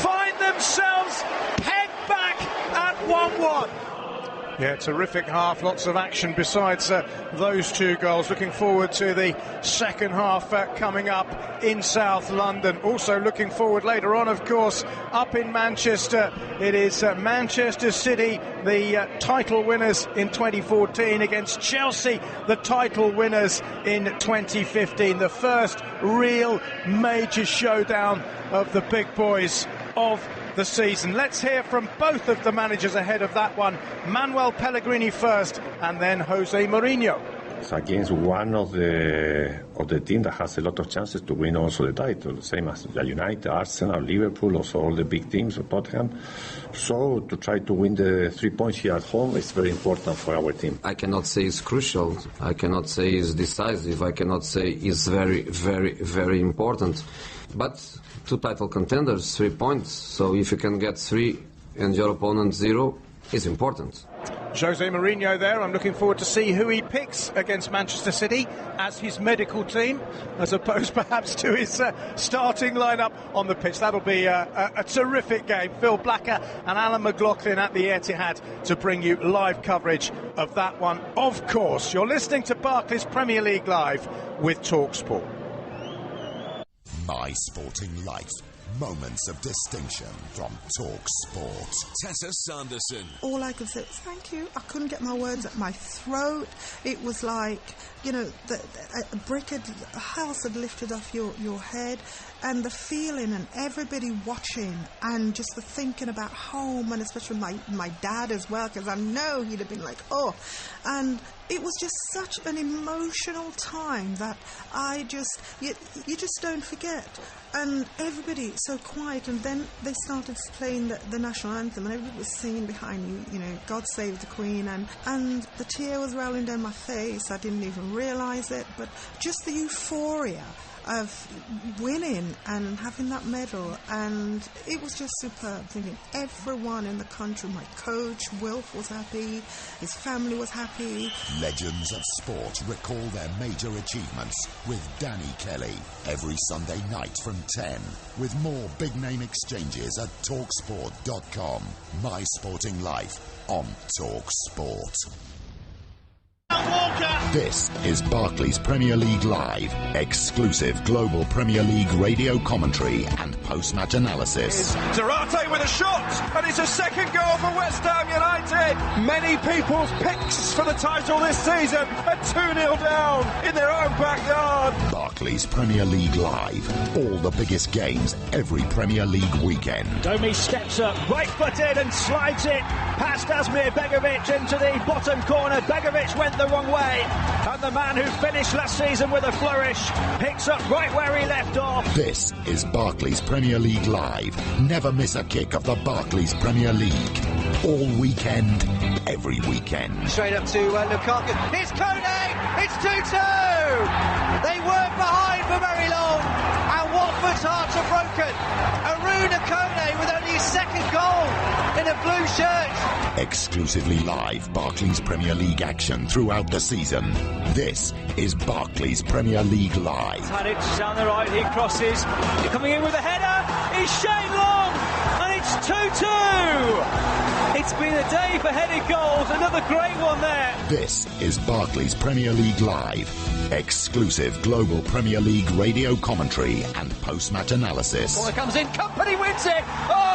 find themselves pegged back at 1-1. Yeah, terrific half, lots of action besides those two goals. Looking forward to the second half coming up in South London. Also looking forward later on, of course, up in Manchester. It is Manchester City, the title winners in 2014, against Chelsea, the title winners in 2015. The first real major showdown of the big boys of the season. Let's hear from both of the managers ahead of that one. Manuel Pellegrini first, and then Jose Mourinho. It's against one of the team that has a lot of chances to win also the title, same as United, Arsenal, Liverpool, also all the big teams of Tottenham. So to try to win the 3 points here at home is very important for our team. I cannot say it's crucial. I cannot say it's decisive. I cannot say it's very, very, very important. But 2 title contenders, 3 points. So if you can get 3 and your opponent 0, it's important. Jose Mourinho there. I'm looking forward to see who he picks against Manchester City as his medical team, as opposed perhaps to his starting lineup on the pitch. That'll be a terrific game. Phil Blacker and Alan McLaughlin at the Etihad to bring you live coverage of that one. Of course, you're listening to Barclays Premier League Live with TalkSport. My Sporting Life. Moments of distinction from TalkSport. Tessa Sanderson. All I could say was thank you. I couldn't get my words at my throat. It was like, you know, a brick a house had lifted off your head, and the feeling and everybody watching and just the thinking about home, and especially my dad as well, because I know he'd have been like, oh, and it was just such an emotional time that you just don't forget. And everybody so quiet, and then they started playing the national anthem, and everybody was singing behind you know, God Save the Queen, and the tear was rolling down my face. I didn't even realise it, but just the euphoria of winning and having that medal, and it was just superb. Thinking everyone in the country, my coach Wilf was happy, his family was happy. Legends of sport recall their major achievements with Danny Kelly every Sunday night from 10, with more big name exchanges at talksport.com. My Sporting Life on TalkSport. This is Barclays Premier League Live, exclusive global Premier League radio commentary and post-match analysis. Zarate with a shot, and it's a second goal for West Ham United. Many people's picks for the title this season are 2-0 down in their own backyard. Barclays Premier League Live, all the biggest games every Premier League weekend. Domi steps up, right-footed and slides it past Asmir Begovic into the bottom corner. Begovic went the wrong way, and the man who finished last season with a flourish picks up right where he left off. This is Barclays Premier League Live. Never miss a kick of the Barclays Premier League. All weekend, every weekend. Straight up to Lukaku. It's Kone! It's 2-2! They weren't behind for very long, and Watford's hearts are broken. Aruna Kone with only his second goal in a blue shirt. Exclusively live Barclays Premier League action throughout the season. This is Barclays Premier League Live. Tadic down the right, he crosses. Coming in with a header is Shane Long, and it's 2-2. It's been a day for headed goals, another great one there. This is Barclays Premier League Live, exclusive global Premier League radio commentary and post-match analysis. Ball comes in, Company wins it. Oh!